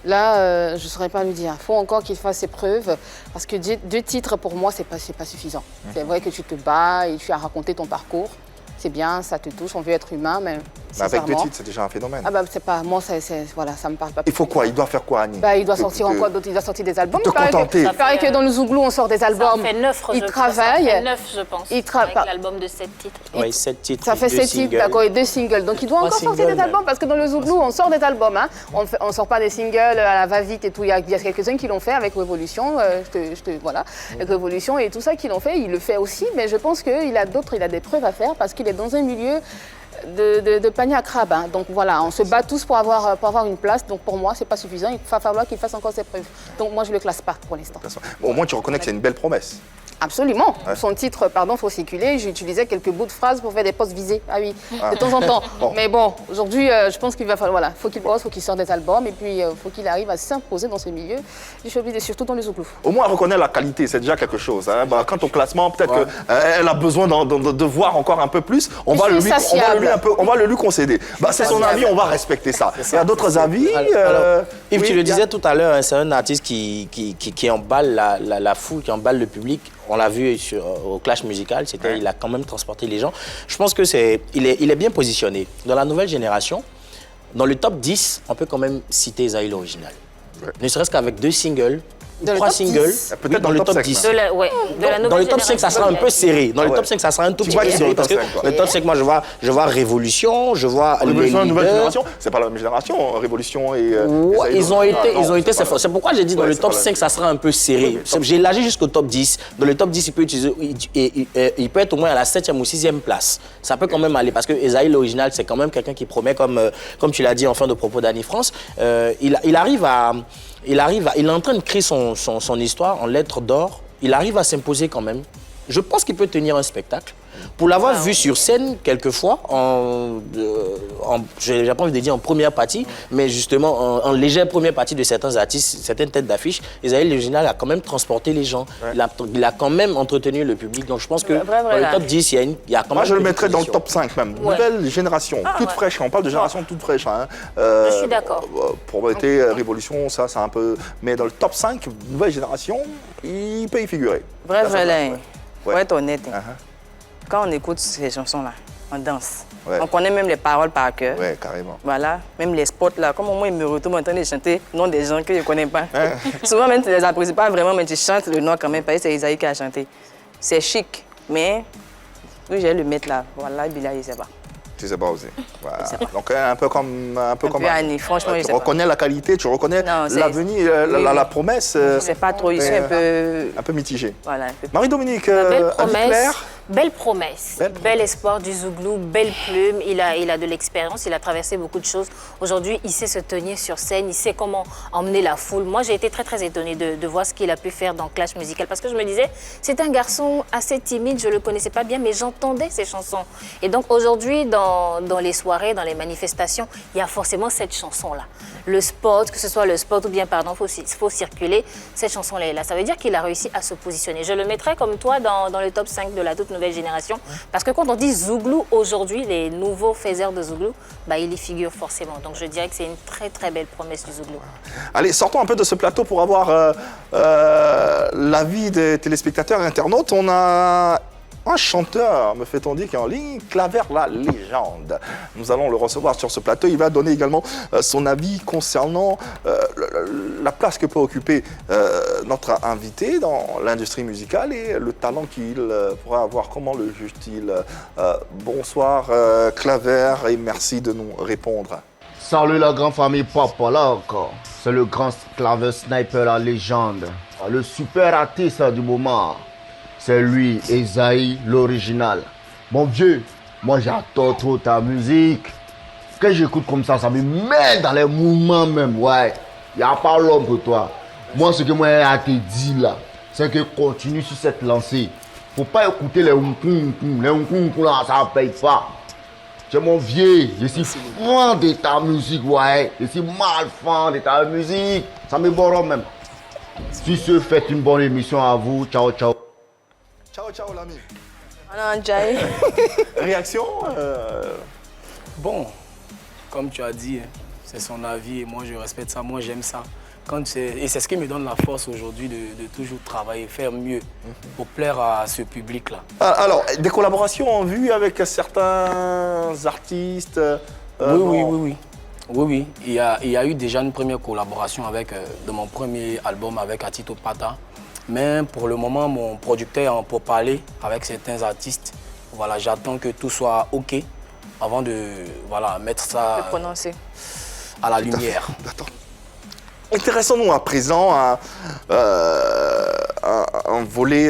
[SPEAKER 3] Là, je ne saurais pas lui dire. Il faut encore qu'il fasse ses preuves, parce que 2 titres, pour moi, c'est pas suffisant. C'est vrai que tu te bats et tu as raconté ton parcours. C'est bien, ça te touche, on veut être humain, mais
[SPEAKER 1] Mais avec 2
[SPEAKER 3] sincèrement...
[SPEAKER 1] titres, c'est déjà un phénomène.
[SPEAKER 3] Ah bah, c'est pas... Moi, voilà, ça me parle pas.
[SPEAKER 1] Il faut quoi? Il doit faire quoi, Annie?
[SPEAKER 3] Bah, il doit sortir encore d'autres, il doit sortir des albums.
[SPEAKER 1] Te contenter.
[SPEAKER 3] Il paraît que dans le Zouglou, on sort des
[SPEAKER 4] Ça en
[SPEAKER 3] albums.
[SPEAKER 4] fait 9,
[SPEAKER 3] Il travaille.
[SPEAKER 4] Ça en fait 9, je pense.
[SPEAKER 3] Il travaille.
[SPEAKER 4] Avec l'album de 7 titres.
[SPEAKER 5] Oui, 7 titres.
[SPEAKER 3] Ça fait
[SPEAKER 5] 2
[SPEAKER 3] 7 titres,
[SPEAKER 5] singles.
[SPEAKER 3] d'accord, et 2 singles. Donc il doit
[SPEAKER 5] 3
[SPEAKER 3] encore sortir
[SPEAKER 5] singles,
[SPEAKER 3] des albums
[SPEAKER 5] même.
[SPEAKER 3] parce que dans le Zouglou, on sort des albums. Hein. On ne sort pas des singles à la va-vite et tout. Il y a quelques-uns qui l'ont fait avec Révolution. Voilà, avec Révolution et tout ça qui l'ont fait. Il le fait aussi, mais je pense qu'il a des preuves à faire parce qu'il est dans un milieu de panier à crabe. Hein. Donc voilà, on se bat tous pour avoir une place. Donc pour moi, c'est pas suffisant. Il va falloir qu'il fasse encore ses preuves. Donc moi, je ne le classe pas pour l'instant.
[SPEAKER 1] Au moins, tu reconnais que c'est une belle promesse.
[SPEAKER 3] Absolument.
[SPEAKER 1] Ouais.
[SPEAKER 3] Son titre, pardon, faut circuler. J'utilisais quelques bouts de phrases pour faire des postes visés. Ah oui, de temps en temps.
[SPEAKER 1] Bon.
[SPEAKER 3] Mais bon, aujourd'hui, je pense qu'il va falloir, voilà, faut qu'il bosse, faut qu'il sorte des albums et puis faut qu'il arrive à s'imposer dans ce milieu du showbiz et surtout dans le Zouglou.
[SPEAKER 1] Au moins, elle reconnaît la qualité, c'est déjà quelque chose. Hein. Bah, quant au classement, peut-être qu'elle a besoin de voir encore un peu plus. On va le lui concéder. Bah, c'est son avis, on va respecter ça. Il y a d'autres avis.
[SPEAKER 5] Alors, Yves,
[SPEAKER 1] oui,
[SPEAKER 5] tu le
[SPEAKER 1] il y a-
[SPEAKER 5] disais tout à l'heure, hein, c'est un artiste qui emballe la foule, qui emballe le public. On l'a vu au Clash musical, il a quand même transporté les gens. Je pense que il est bien positionné. Dans la nouvelle génération, dans le top 10, on peut quand même citer Esaïe l'original.
[SPEAKER 1] Ouais.
[SPEAKER 5] Ne serait-ce qu'avec 2 singles,
[SPEAKER 3] Dans le
[SPEAKER 5] 3
[SPEAKER 3] top
[SPEAKER 5] singles.
[SPEAKER 3] 10.
[SPEAKER 1] Peut-être
[SPEAKER 5] dans le top
[SPEAKER 1] 5,
[SPEAKER 5] 10.
[SPEAKER 4] De la nouvelle
[SPEAKER 5] Dans le top 5, ça sera un peu serré. Dans le
[SPEAKER 1] Ah ouais.
[SPEAKER 5] top 5, ça sera un tout
[SPEAKER 1] Tu
[SPEAKER 5] petit
[SPEAKER 1] vois
[SPEAKER 5] peu
[SPEAKER 1] qu'ils
[SPEAKER 5] serré.
[SPEAKER 1] sont au
[SPEAKER 5] Parce que
[SPEAKER 1] top 5, quoi.
[SPEAKER 5] le top 5, moi, je vois Révolution, je vois
[SPEAKER 1] Révolution,
[SPEAKER 5] les
[SPEAKER 1] nouvelle
[SPEAKER 5] leaders.
[SPEAKER 1] génération, c'est pas la même génération, Révolution et...
[SPEAKER 5] Ouais, ils ont été,
[SPEAKER 1] c'est
[SPEAKER 5] c'est pourquoi j'ai dit dans
[SPEAKER 1] Ouais,
[SPEAKER 5] le
[SPEAKER 1] c'est
[SPEAKER 5] top
[SPEAKER 1] pas la
[SPEAKER 5] 5,
[SPEAKER 1] même.
[SPEAKER 5] ça sera un peu serré.
[SPEAKER 1] Oui, mais top-
[SPEAKER 5] J'ai élargi jusqu'au top 10. Dans le top 10, il peut, il peut être au moins à la 7e ou 6e place. Ça peut quand même aller, parce que Esaïe, l'original, c'est quand même quelqu'un qui promet, comme tu l'as dit en fin de propos d'Annie France, il est en train de créer son histoire en lettres d'or. Il arrive à s'imposer quand même. Je pense qu'il peut tenir un spectacle. Pour l'avoir vu sur scène quelquefois, je n'ai pas envie de dire en première partie, mais justement en légère première partie de certains artistes, certaines têtes d'affiche, Esaïe l'original a quand même transporté les gens.
[SPEAKER 1] Ouais.
[SPEAKER 5] Il a quand même entretenu le public. Donc je pense que
[SPEAKER 2] Vrai,
[SPEAKER 5] dans le
[SPEAKER 2] là.
[SPEAKER 5] top 10, il y a quand
[SPEAKER 1] Moi,
[SPEAKER 5] même...
[SPEAKER 1] je le
[SPEAKER 5] une
[SPEAKER 1] mettrais dans le
[SPEAKER 5] position.
[SPEAKER 1] top 5 même.
[SPEAKER 4] Ouais.
[SPEAKER 1] Nouvelle génération, toute
[SPEAKER 4] ouais.
[SPEAKER 1] fraîche. On parle de génération toute fraîche. Hein.
[SPEAKER 4] Je suis d'accord.
[SPEAKER 1] Pour voter Révolution, ça, c'est un peu... Mais dans le top 5, nouvelle génération, il peut y figurer.
[SPEAKER 2] Vrai,
[SPEAKER 1] Là, ça
[SPEAKER 2] vrai,
[SPEAKER 1] va.
[SPEAKER 2] là.
[SPEAKER 1] Ouais.
[SPEAKER 2] Pour être honnête, hein,
[SPEAKER 1] Uh-huh.
[SPEAKER 2] quand on écoute ces chansons-là, on danse.
[SPEAKER 1] Ouais.
[SPEAKER 2] On connaît même les paroles par cœur.
[SPEAKER 1] Ouais, carrément.
[SPEAKER 2] Voilà, même les spots là, comme moi, il me retrouve en train de chanter le nom des gens que je ne connais pas. Souvent, même, tu ne les apprécies pas vraiment, mais tu chantes le nom quand même, parce que c'est Isaïe qui a chanté. C'est chic, mais oui, je vais le mettre là. Voilà, Bilal, il ne sait pas.
[SPEAKER 1] Tu sais pas oser. Voilà. Donc un peu comme
[SPEAKER 2] Annie, franchement, je
[SPEAKER 1] tu
[SPEAKER 2] sais pas.
[SPEAKER 1] reconnais la qualité, tu reconnais
[SPEAKER 2] Non, c'est-
[SPEAKER 1] l'avenir,
[SPEAKER 2] oui,
[SPEAKER 1] la
[SPEAKER 2] oui.
[SPEAKER 1] promesse.
[SPEAKER 2] C'est pas trop, ils sont
[SPEAKER 1] un peu mitigé.
[SPEAKER 2] Voilà, un peu.
[SPEAKER 1] Marie-Dominique,
[SPEAKER 4] Belle
[SPEAKER 1] avis
[SPEAKER 4] promesse,
[SPEAKER 1] clair.
[SPEAKER 4] belle promesse, bel espoir du Zouglou, belle plume. Il a de l'expérience, il a traversé beaucoup de choses. Aujourd'hui, il sait se tenir sur scène, il sait comment emmener la foule. Moi, j'ai été très très étonnée de voir ce qu'il a pu faire dans Clash Musical parce que je me disais, c'est un garçon assez timide, je le connaissais pas bien, mais j'entendais ses chansons. Et donc aujourd'hui, dans les soirées, dans les manifestations, il y a forcément cette chanson-là. Le spot, que ce soit le spot ou bien, pardon, faut circuler, cette chanson-là est là. Ça veut dire qu'il a réussi à se positionner. Je le mettrais comme toi dans le top 5 de la toute nouvelle génération. Parce que quand on dit Zouglou aujourd'hui, les nouveaux faiseurs de Zouglou, bah, il y figure forcément. Donc je dirais que c'est une très très belle promesse du Zouglou.
[SPEAKER 1] Allez, sortons un peu de ce plateau pour avoir l'avis des téléspectateurs et internautes. On a un chanteur, me fait-on dire, qui est en ligne, Claver la légende. Nous allons le recevoir sur ce plateau. Il va donner également son avis concernant la place que peut occuper notre invité dans l'industrie musicale et le talent qu'il pourra avoir. Comment le juge-t-il? Bonsoir Claver et merci de nous répondre.
[SPEAKER 9] Salut la grande famille Papa, là encore. C'est le grand Claver Sniper, la légende. Le super artiste du moment. C'est lui, Esaïe, l'original. Mon vieux, moi j'adore trop ta musique. Quand j'écoute comme ça me met dans les mouvements même, ouais. Y a pas l'homme pour toi. Moi, ce que moi j'ai à te dire là, c'est que continue sur cette lancée. Faut pas écouter les unkoum là, ça paye pas. C'est mon vieux, je suis fan de ta musique, ouais. Je suis mal fan de ta musique. Ça me borne même. Si ce, faites une bonne émission à vous. Ciao, ciao.
[SPEAKER 1] Ciao, ciao l'ami.
[SPEAKER 2] Alors, Jai,
[SPEAKER 1] Réaction
[SPEAKER 7] Bon, comme tu as dit, c'est son avis et moi je respecte ça, moi j'aime ça. Et c'est ce qui me donne la force aujourd'hui de toujours travailler, faire mieux pour plaire à ce public-là.
[SPEAKER 1] Alors, des collaborations en vue avec certains artistes
[SPEAKER 7] Oui. Il y a eu déjà une première collaboration de mon premier album avec Atito Pata. Mais pour le moment, mon producteur est en pourparlers avec certains artistes. Voilà, j'attends que tout soit OK avant de mettre ça
[SPEAKER 2] prononcer.
[SPEAKER 7] à la lumière.
[SPEAKER 1] D'accord. Intéressons-nous à présent à un volet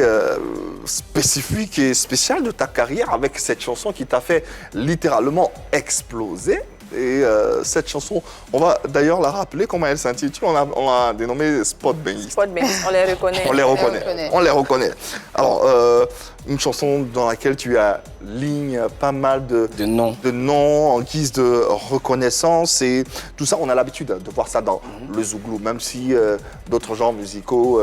[SPEAKER 1] spécifique et spécial de ta carrière avec cette chanson qui t'a fait littéralement exploser. Et cette chanson, on va d'ailleurs la rappeler, comment elle s'intitule, on l'a dénommée Spot Bangist.
[SPEAKER 2] Spot Bangist, on les reconnaît.
[SPEAKER 1] On les reconnaît. Alors, une chanson dans laquelle tu as ligne pas mal de noms en guise de reconnaissance et tout ça, on a l'habitude de voir ça dans le Zouglou, même si d'autres genres musicaux,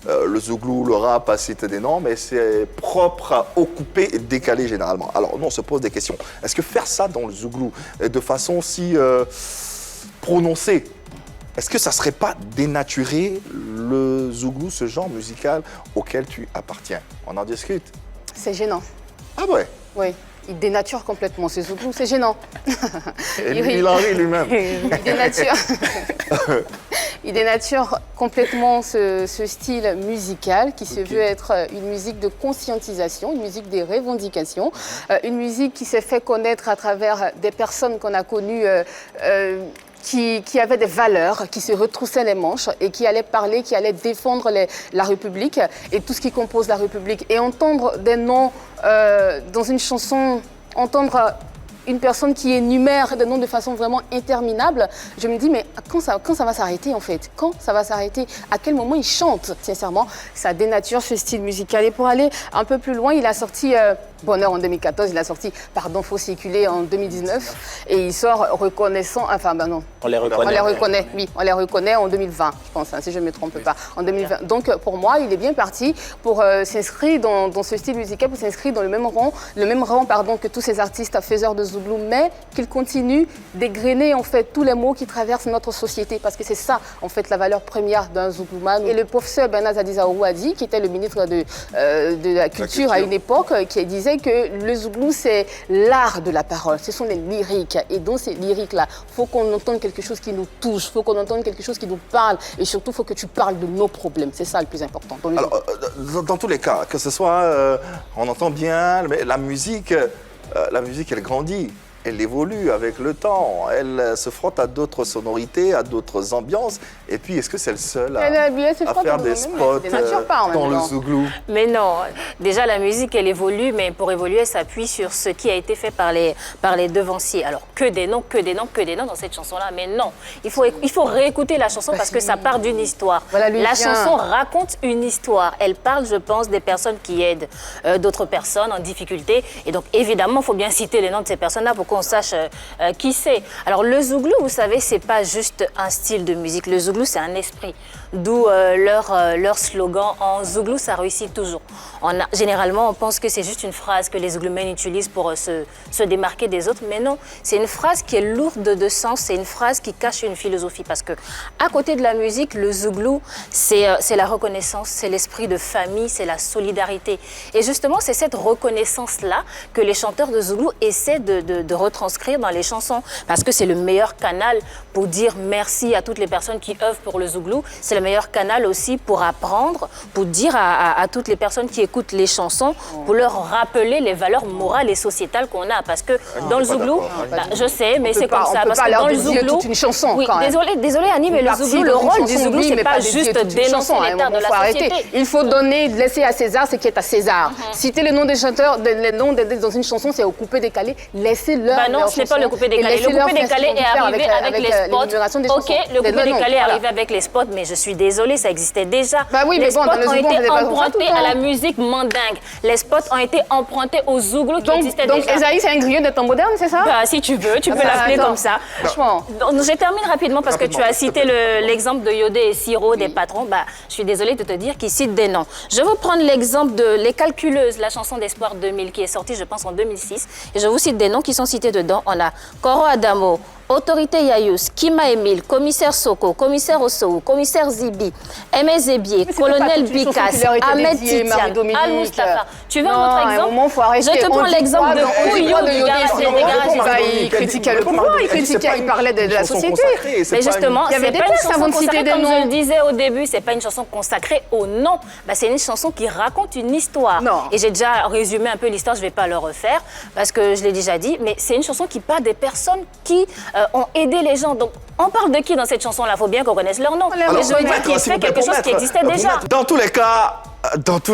[SPEAKER 1] le Zouglou, le rap, citent des noms, mais c'est propre au coupé et décalé généralement. Alors, nous, on se pose des questions. Est-ce que faire ça dans le Zouglou de façon si prononcée, est-ce que ça ne serait pas dénaturer le Zouglou, ce genre musical auquel tu appartiens? On en discute.
[SPEAKER 3] C'est gênant.
[SPEAKER 1] Ah ouais?
[SPEAKER 3] Oui, il dénature complètement ce Zouglou, c'est gênant.
[SPEAKER 1] Et il en rit lui-même.
[SPEAKER 3] Il dénature. Il dénature complètement ce style musical qui se veut être une musique de conscientisation, une musique des revendications, une musique qui s'est fait connaître à travers des personnes qu'on a connues qui avaient des valeurs, qui se retroussaient les manches et qui allaient parler, qui allaient défendre la République et tout ce qui compose la République. Et entendre des noms dans une chanson, entendre une personne qui énumère des noms de façon vraiment interminable, je me dis, mais quand ça va s'arrêter en fait? Quand ça va s'arrêter? À quel moment il chante? Sincèrement, ça dénature ce style musical. Et pour aller un peu plus loin, il a sorti Bonheur en 2014, il a sorti Pardon, faut circuler en 2019. Et il sort Reconnaissant, enfin ben non.
[SPEAKER 5] On les reconnaît.
[SPEAKER 3] On les reconnaît, oui. On les reconnaît en 2020, je pense, hein, si je ne me trompe pas. En 2020. Donc pour moi, il est bien parti pour s'inscrire dans ce style musical, pour s'inscrire dans le même rang que tous ces artistes faiseurs de Zouglou, mais qu'il continue d'égrener en fait tous les mots qui traversent notre société, parce que c'est ça en fait la valeur première d'un Zouglouman. Et le professeur Bernard Zadizao Ouadi, qui était le ministre de la Culture à une époque, qui disait que le Zouglou c'est l'art de la parole, ce sont les lyriques. Et dans ces lyriques-là, il faut qu'on entende quelque chose qui nous touche, il faut qu'on entende quelque chose qui nous parle, et surtout il faut que tu parles de nos problèmes. C'est ça le plus important.
[SPEAKER 1] Alors, dans tous les cas, que ce soit, on entend bien, mais la musique elle grandit. Elle évolue avec le temps, elle se frotte à d'autres sonorités, à d'autres ambiances. Et puis, est-ce que c'est le seul à faire des spots dans le Zouglou?
[SPEAKER 4] Mais non, déjà la musique, elle évolue, mais pour évoluer, elle s'appuie sur ce qui a été fait par les devanciers. Alors, que des noms dans cette chanson-là. Mais non, il faut réécouter la chanson parce que ça part d'une histoire.
[SPEAKER 3] Voilà,
[SPEAKER 4] la chanson raconte une histoire. Elle parle, je pense, des personnes qui aident d'autres personnes en difficulté. Et donc, évidemment, il faut bien citer les noms de ces personnes-là pour qu'on sache qui c'est. Alors le Zouglou, vous savez, c'est pas juste un style de musique. Le Zouglou, c'est un esprit. D'où leur slogan, en Zouglou, ça réussit toujours. Généralement, on pense que c'est juste une phrase que les Zougloumènes utilisent pour se démarquer des autres, mais non, c'est une phrase qui est lourde de sens, c'est une phrase qui cache une philosophie, parce que à côté de la musique, le Zouglou, c'est la reconnaissance, c'est l'esprit de famille, c'est la solidarité. Et justement, c'est cette reconnaissance-là que les chanteurs de Zouglou essaient de retranscrire dans les chansons, parce que c'est le meilleur canal pour dire merci à toutes les personnes qui œuvrent pour le Zouglou. C'est le meilleur canal aussi pour apprendre, pour dire à toutes les personnes qui écoutent les chansons, pour leur rappeler les valeurs morales et sociétales qu'on a. Parce que dans le Zouglou, je sais, mais c'est comme ça. Parce que dans le Zouglou,
[SPEAKER 3] toute une chanson,
[SPEAKER 4] oui,
[SPEAKER 3] quand même.
[SPEAKER 4] désolé Annie, mais le Zouglou, le rôle du Zouglou, c'est pas juste dénoncer les terres de la société.
[SPEAKER 3] Il faut laisser à César ce qui est à César. Citer le nom des chanteurs, les noms dans une chanson, c'est au coupé-décalé. Laissez-leur.
[SPEAKER 4] Non, ce n'est pas le coupé-décalé. Le coupé-décalé est arrivé avec les spots. Ok, le coupé-décalé est arrivé avec les spots, mais je suis désolée, ça existait déjà.
[SPEAKER 3] Bah oui,
[SPEAKER 4] les spots ont été
[SPEAKER 3] empruntés
[SPEAKER 4] à la musique mandingue. Les spots ont été empruntés au Zouglou qui existait déjà.
[SPEAKER 3] Donc Esaïe, c'est un griot de temps moderne, c'est ça?
[SPEAKER 4] Bah, si tu veux, tu peux l'appeler comme ça.
[SPEAKER 3] Franchement.
[SPEAKER 4] Je termine rapidement parce que tu as cité l'exemple de Yodé et Siro, des patrons. Bah, je suis désolée de te dire qu'ils citent des noms. Je vais vous prendre l'exemple de Les Calculeuses, la chanson d'Espoir 2000 qui est sortie, je pense, en 2006. Et je vous cite des noms qui sont cités dedans. On a Koro Adamo, Autorité Yayous, Kima Emile, Commissaire Soko, Commissaire Osou, Commissaire Zibi, Aimé Zébier, Colonel Bikas, Ahmed Titian, Al Mustafa. Tu veux un autre exemple? Je te prends l'exemple de Ouyou du Garage.
[SPEAKER 3] Il critiquait le pouvoir, il parlait de la société.
[SPEAKER 4] Mais justement,
[SPEAKER 3] il y avait des textes avant de citer des noms.
[SPEAKER 4] Comme je le disais au début, c'est pas une chanson consacrée au nom. C'est une chanson qui raconte une histoire. Et j'ai déjà résumé un peu l'histoire, je vais pas le refaire parce que je l'ai déjà dit, mais c'est une chanson qui parle des personnes qui ont aidé les gens. Donc, on parle de qui dans cette chanson-là? Il faut bien qu'on connaisse leur nom. Mais je veux dire qu'il fait quelque chose qui existait déjà.
[SPEAKER 1] Dans tous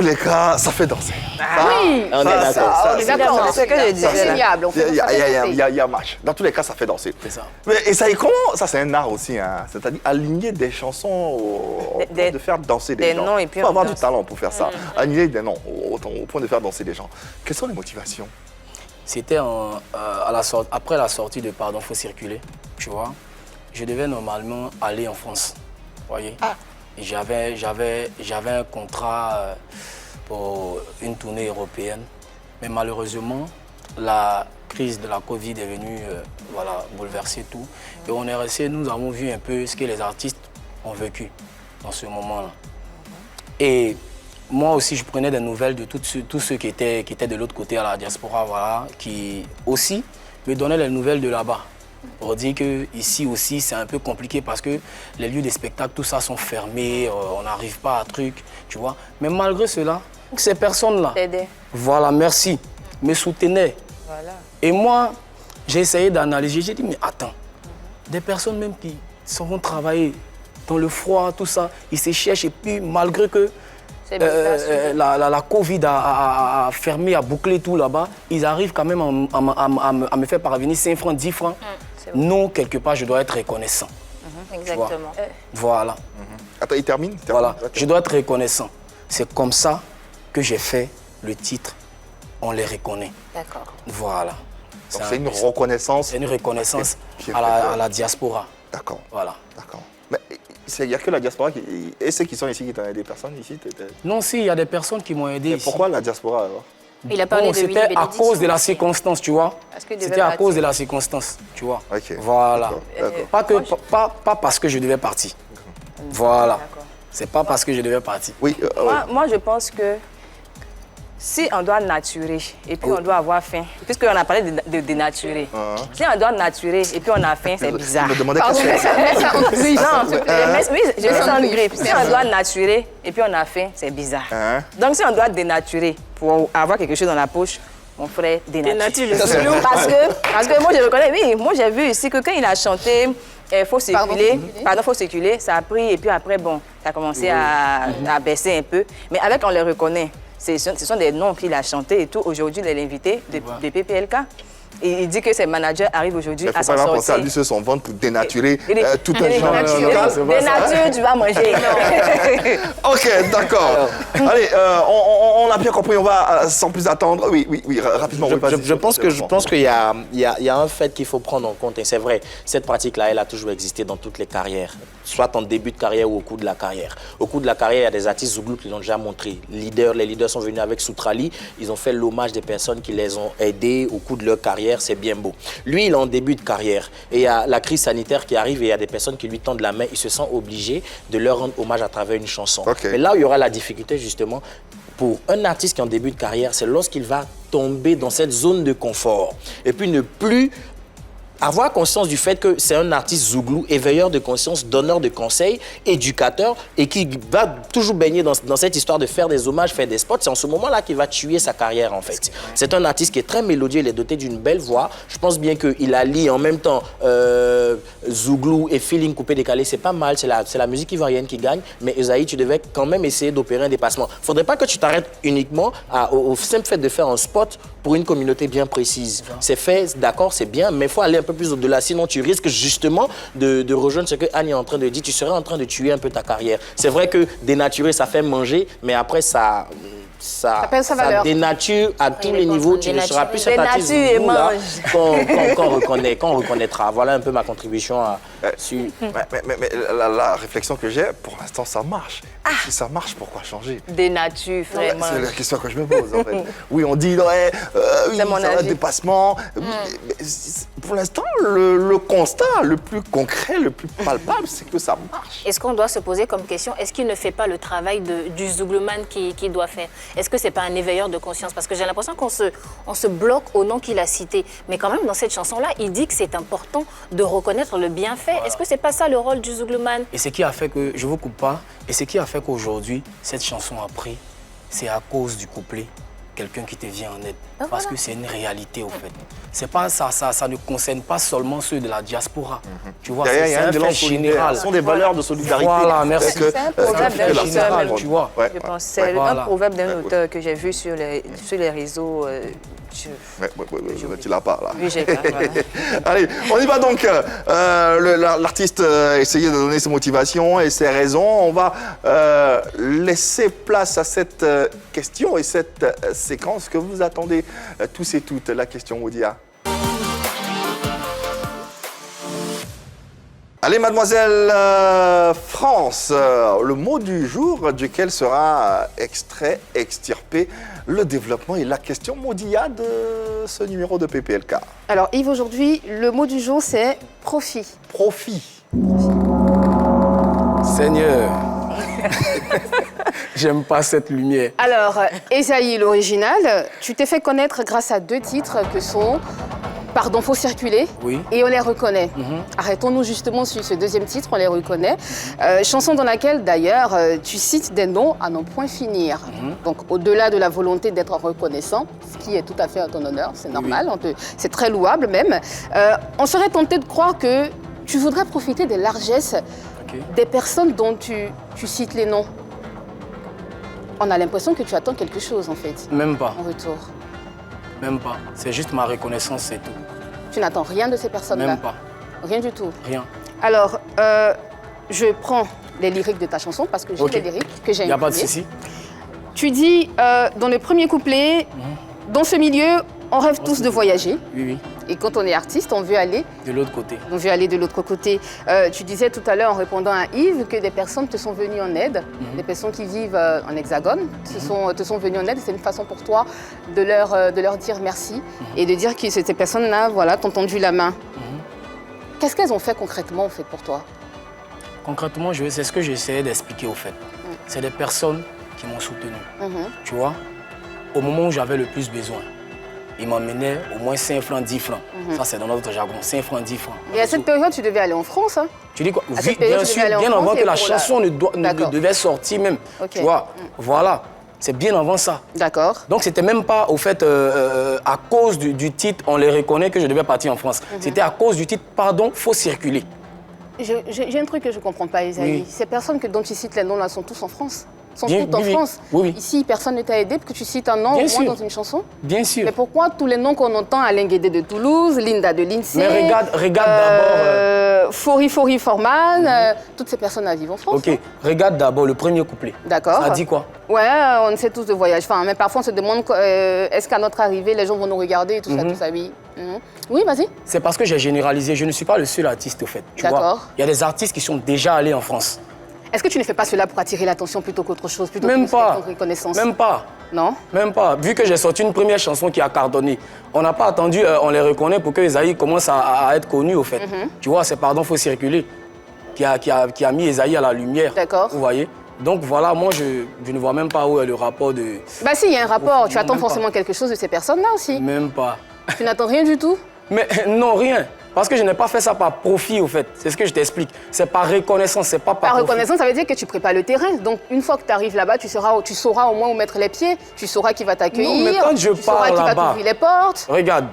[SPEAKER 1] les cas, ça fait danser.
[SPEAKER 3] Oui,
[SPEAKER 5] on est d'accord.
[SPEAKER 2] C'est ce que je disais.
[SPEAKER 3] C'est géniable.
[SPEAKER 1] Il y a match. Dans tous les cas, ça fait danser.
[SPEAKER 7] C'est ça.
[SPEAKER 1] Et ça, comment ça, c'est un art aussi, hein. C'est-à-dire aligner des chansons au point de faire danser des gens. Il faut avoir du talent pour faire ça. Aligner des noms au point de faire danser des gens. Quelles sont les motivations?
[SPEAKER 7] C'était après la sortie de Pardon, faut circuler, tu vois. Je devais normalement aller en France, vous voyez. J'avais un contrat pour une tournée européenne, mais malheureusement, la crise de la Covid est venue bouleverser tout. Et on est resté, nous avons vu un peu ce que les artistes ont vécu dans ce moment-là. Et moi aussi, je prenais des nouvelles de tous ceux qui étaient de l'autre côté à la diaspora, qui aussi me donnaient les nouvelles de là-bas. pour dire qu'ici aussi, c'est un peu compliqué parce que les lieux de spectacle, tout ça sont fermés, on n'arrive pas à truc, tu vois. Mais malgré cela, ces personnes-là,
[SPEAKER 2] T'aider.
[SPEAKER 7] voilà, merci, me soutenaient.
[SPEAKER 2] Voilà.
[SPEAKER 7] Et moi, j'ai essayé d'analyser, j'ai dit, mais attends, des personnes même qui vont travailler dans le froid, tout ça, ils se cherchent et puis malgré que
[SPEAKER 2] C'est bizarre,
[SPEAKER 7] la Covid a fermé, a bouclé tout là-bas, ils arrivent quand même à me faire parvenir 5 francs, 10 francs. Non, quelque part, je dois être reconnaissant.
[SPEAKER 4] Exactement.
[SPEAKER 7] Voilà.
[SPEAKER 1] Attends, il termine.
[SPEAKER 7] Voilà, je dois être reconnaissant. C'est comme ça que j'ai fait le titre « On les reconnaît
[SPEAKER 4] D'accord. ».
[SPEAKER 1] Donc
[SPEAKER 7] Voilà.
[SPEAKER 1] c'est une reconnaissance.
[SPEAKER 7] C'est une reconnaissance
[SPEAKER 1] Qui est
[SPEAKER 7] à la diaspora.
[SPEAKER 1] D'accord.
[SPEAKER 7] Voilà.
[SPEAKER 1] D'accord. Mais il n'y a que la diaspora et ceux qui sont ici, qui t'ont aidé, personne ici.
[SPEAKER 7] Non, si, il y a des personnes qui m'ont aidé.
[SPEAKER 1] Mais
[SPEAKER 7] ici.
[SPEAKER 1] pourquoi la diaspora alors?
[SPEAKER 4] Il a parlé
[SPEAKER 7] Bon,
[SPEAKER 4] de Willy
[SPEAKER 7] c'était à
[SPEAKER 4] Bénédiction
[SPEAKER 7] cause de la
[SPEAKER 4] aussi.
[SPEAKER 7] circonstance, tu vois.
[SPEAKER 2] Parce qu'il devait
[SPEAKER 7] C'était à
[SPEAKER 2] partir.
[SPEAKER 7] cause de la circonstance, tu vois.
[SPEAKER 1] Ok.
[SPEAKER 7] Voilà.
[SPEAKER 1] D'accord.
[SPEAKER 7] Pas parce que je devais partir. Voilà. C'est pas parce que je devais partir.
[SPEAKER 1] Oui.
[SPEAKER 2] Moi, je pense que si on doit naturer et puis on doit avoir faim, puisqu'on a parlé de dénaturer, si on doit naturer et puis on a faim, c'est bizarre.
[SPEAKER 1] Je me demandais
[SPEAKER 3] Pardon,
[SPEAKER 1] qu'est-ce que
[SPEAKER 3] mets ça en griffe.
[SPEAKER 2] Non, oui, je mets ça en
[SPEAKER 3] Merci.
[SPEAKER 2] griffe. Si on doit naturer et puis on a faim, c'est bizarre.
[SPEAKER 1] Hein?
[SPEAKER 2] Donc si on doit dénaturer pour avoir quelque chose dans la poche, mon frère, dénature.
[SPEAKER 4] Dénature le slow.
[SPEAKER 2] Parce que moi, je reconnais, oui, moi j'ai vu ici que quand il a chanté Faut circuler, faut circuler, ça a pris et puis après, bon, ça a commencé à baisser un peu. Mais avec, on les reconnaît. Ce sont des noms qu'il a chantés et tout. Aujourd'hui, il est l'invité de PPLK. Et il dit que ses managers arrivent aujourd'hui à s'en
[SPEAKER 1] sortir. Il faut pas penser à
[SPEAKER 2] sortir.
[SPEAKER 1] lui sur son ventre pour dénaturer tout un genre.
[SPEAKER 2] Dénature, tu vas manger.
[SPEAKER 1] Ok, d'accord. Allez, on a bien compris, on va sans plus attendre. Oui, rapidement.
[SPEAKER 5] Je pense qu'il y a un fait qu'il faut prendre en compte. Et c'est vrai, cette pratique-là, elle a toujours existé dans toutes les carrières, soit en début de carrière ou au cours de la carrière. Au cours de la carrière, il y a des artistes Zouglou qui l'ont déjà montré. Les leaders sont venus avec Soutrali. Ils ont fait l'hommage des personnes qui les ont aidés au cours de leur carrière. C'est bien beau. Lui, il est en début de carrière et il y a la crise sanitaire qui arrive et il y a des personnes qui lui tendent la main. Il se sent obligé de leur rendre hommage à travers une chanson.
[SPEAKER 1] Okay.
[SPEAKER 5] Mais là où il y aura la difficulté, justement, pour un artiste qui est en début de carrière, c'est lorsqu'il va tomber dans cette zone de confort et puis ne plus avoir conscience du fait que c'est un artiste Zouglou, éveilleur de conscience, donneur de conseils, éducateur et qui va toujours baigner dans cette histoire de faire des hommages, faire des spots. C'est en ce moment-là qu'il va tuer sa carrière en fait. C'est un artiste qui est très mélodieux, il est doté d'une belle voix. Je pense bien qu'il allie en même temps Zouglou et feeling coupé-décalé. C'est pas mal, c'est la musique ivoirienne qui gagne. Mais Esaïe, tu devais quand même essayer d'opérer un dépassement. Il ne faudrait pas que tu t'arrêtes uniquement au simple fait de faire un spot pour une communauté bien précise. C'est fait, d'accord, c'est bien, mais il faut aller un peu plus au-delà. Sinon, tu risques justement de rejoindre ce que Annie est en train de dire. Tu serais en train de tuer un peu ta carrière. C'est vrai que dénaturer, ça fait manger, mais après, ça dénature à tous les niveaux. Tu ne seras plus cet artiste qu'on reconnaîtra. Voilà un peu ma contribution sur...
[SPEAKER 1] Mais la réflexion que j'ai, pour l'instant, ça marche. Si ça marche, pourquoi changer?
[SPEAKER 2] Dénature, vraiment.
[SPEAKER 1] C'est la question que je me pose, en fait. Oui, on dit, oui,
[SPEAKER 2] c'est mon
[SPEAKER 1] ça va,
[SPEAKER 2] avis.
[SPEAKER 1] dépassement. Mais pour l'instant, le constat le plus concret, le plus palpable, c'est que ça marche.
[SPEAKER 4] Est-ce qu'on doit se poser comme question, est-ce qu'il ne fait pas le travail du Zouglouman qu'il doit faire? Est-ce que ce n'est pas un éveilleur de conscience? Parce que j'ai l'impression qu'on se bloque au nom qu'il a cité. Mais quand même, dans cette chanson-là, il dit que c'est important de reconnaître le bienfait. Est-ce que ce n'est pas ça le rôle du Zouglouman?
[SPEAKER 7] Et ce qui a fait que, je ne vous coupe pas, et ce qui a fait qu'aujourd'hui, cette chanson a pris, c'est à cause du couplet. Quelqu'un qui te vient en aide. Parce que c'est une réalité, au fait. C'est pas ça ne concerne pas seulement ceux de la diaspora. Tu vois, c'est un fait général.
[SPEAKER 1] Ce sont des valeurs de solidarité.
[SPEAKER 7] Voilà, merci.
[SPEAKER 2] C'est un proverbe d'un auteur,
[SPEAKER 7] tu vois.
[SPEAKER 2] Je pense. C'est un proverbe d'un auteur que j'ai vu sur les réseaux.
[SPEAKER 1] Tu l'as pas, là.
[SPEAKER 2] Oui, j'ai pas. Voilà.
[SPEAKER 1] Allez, on y va donc. L'artiste a essayé de donner ses motivations et ses raisons. On va laisser place à cette question et cette séquence que vous attendez tous et toutes. La question Moudia. Allez, mademoiselle France, le mot du jour duquel sera extrait, extirpé, le développement et la question Moudia de ce numéro de PPLK.
[SPEAKER 3] Alors Yves, aujourd'hui, le mot du jour, c'est profit.
[SPEAKER 1] Profit.
[SPEAKER 7] Seigneur, j'aime pas cette lumière.
[SPEAKER 3] Alors, Esaïe, l'original, tu t'es fait connaître grâce à 2 titres que sont Pardon, faut circuler.
[SPEAKER 7] Oui.
[SPEAKER 3] Et on les reconnaît. Arrêtons-nous justement sur ce deuxième titre, on les reconnaît. Chanson dans laquelle, d'ailleurs, tu cites des noms à n'en point finir. Donc, au-delà de la volonté d'être reconnaissant, ce qui est tout à fait à ton honneur, c'est normal, c'est très louable même, on serait tenté de croire que tu voudrais profiter des largesses des personnes dont tu cites les noms. On a l'impression que tu attends quelque chose, en fait.
[SPEAKER 7] Même pas.
[SPEAKER 3] En retour.
[SPEAKER 7] Même pas. C'est juste ma reconnaissance, c'est tout.
[SPEAKER 3] Tu n'attends rien de ces personnes-là?
[SPEAKER 7] Même pas.
[SPEAKER 3] Rien du tout?
[SPEAKER 7] Rien.
[SPEAKER 3] Alors, je prends les lyriques de ta chanson parce que j'ai les lyriques que j'ai imprimées.
[SPEAKER 7] Il n'y a pas de souci.
[SPEAKER 3] Tu dis dans le premier couplet, dans ce milieu, on rêve tous de voyager.
[SPEAKER 7] Oui, oui.
[SPEAKER 3] Et quand on est artiste, on veut aller
[SPEAKER 7] de l'autre côté.
[SPEAKER 3] On veut aller de l'autre côté. Tu disais tout à l'heure en répondant à Yves que des personnes te sont venues en aide, des personnes qui vivent en hexagone te sont venues en aide. C'est une façon pour toi de leur dire merci et de dire que ces personnes-là, voilà, t'ont tendu la main. Qu'est-ce qu'elles ont fait concrètement, en fait, pour toi?
[SPEAKER 7] Concrètement, c'est ce que j'essayais d'expliquer, au fait. C'est des personnes qui m'ont soutenu. Tu vois, au moment où j'avais le plus besoin, ils m'emmenaient au moins 5 francs, 10 francs. Ça, c'est dans notre jargon, 5 francs, 10 francs.
[SPEAKER 3] Et à cette période, tu devais aller en France, hein?
[SPEAKER 7] Tu dis quoi? Oui, bien sûr, bien avant que la chanson ne devait sortir même. Tu vois, voilà, c'est bien avant ça.
[SPEAKER 3] D'accord.
[SPEAKER 7] Donc, c'était même pas, au fait, à cause du titre, on les reconnaît que je devais partir en France. C'était à cause du titre, pardon, faut circuler.
[SPEAKER 3] J'ai un truc que je ne comprends pas, Isaïe.
[SPEAKER 7] Oui.
[SPEAKER 3] Ces personnes dont tu cites les noms là sont tous en France? Sont
[SPEAKER 7] Bien,
[SPEAKER 3] toutes en France?
[SPEAKER 7] Oui.
[SPEAKER 3] Ici, personne ne t'a aidé pour que tu cites un nom
[SPEAKER 7] Bien
[SPEAKER 3] au moins
[SPEAKER 7] sûr.
[SPEAKER 3] dans une chanson?
[SPEAKER 7] Bien sûr.
[SPEAKER 3] Mais pourquoi tous les noms qu'on entend, Alain Guédé de Toulouse, Linda de l'INSEE,
[SPEAKER 7] mais regarde d'abord...
[SPEAKER 3] Fori Forman, toutes ces personnes-là vivent en France.
[SPEAKER 7] Ok, regarde d'abord le premier couplet.
[SPEAKER 3] D'accord.
[SPEAKER 7] Ça dit quoi?
[SPEAKER 3] Ouais, on sait tous de voyage. Enfin, mais parfois on se demande est-ce qu'à notre arrivée, les gens vont nous regarder et tout ça, oui. Oui, vas-y.
[SPEAKER 7] C'est parce que j'ai généralisé. Je ne suis pas le seul artiste, au fait. Tu vois, il y a des artistes qui sont déjà allés en France.
[SPEAKER 3] Est-ce que tu ne fais pas cela pour attirer l'attention plutôt qu'autre chose, plutôt
[SPEAKER 7] Même
[SPEAKER 3] que
[SPEAKER 7] pas.
[SPEAKER 3] une reconnaissance?
[SPEAKER 7] Même pas.
[SPEAKER 3] Non?
[SPEAKER 7] Même pas. Vu que j'ai sorti une première chanson qui a cartonné, on n'a pas attendu, on les reconnaît pour que Esaïe commence à être connu, au fait. Tu vois, c'est Pardon, faut circuler qui a mis Esaïe à la lumière.
[SPEAKER 3] D'accord.
[SPEAKER 7] Vous voyez? Donc voilà, moi, je ne vois même pas où est le rapport de...
[SPEAKER 3] Bah si, il y a un rapport. Tu attends forcément quelque chose de ces personnes-là aussi.
[SPEAKER 7] Même pas.
[SPEAKER 3] Tu n'attends rien du tout?
[SPEAKER 7] Mais non, rien. Parce que je n'ai pas fait ça par profit, au fait. C'est ce que je t'explique. C'est par reconnaissance, c'est pas par
[SPEAKER 3] Par
[SPEAKER 7] profit.
[SPEAKER 3] reconnaissance, ça veut dire que tu prépares le terrain. Donc, une fois que tu arrives là-bas, tu sauras au moins où mettre les pieds. Tu sauras qui va t'accueillir.
[SPEAKER 7] Non, mais quand je
[SPEAKER 3] tu sauras
[SPEAKER 7] pars
[SPEAKER 3] qui va
[SPEAKER 7] là-bas...
[SPEAKER 3] t'ouvrir les portes.
[SPEAKER 7] Regarde,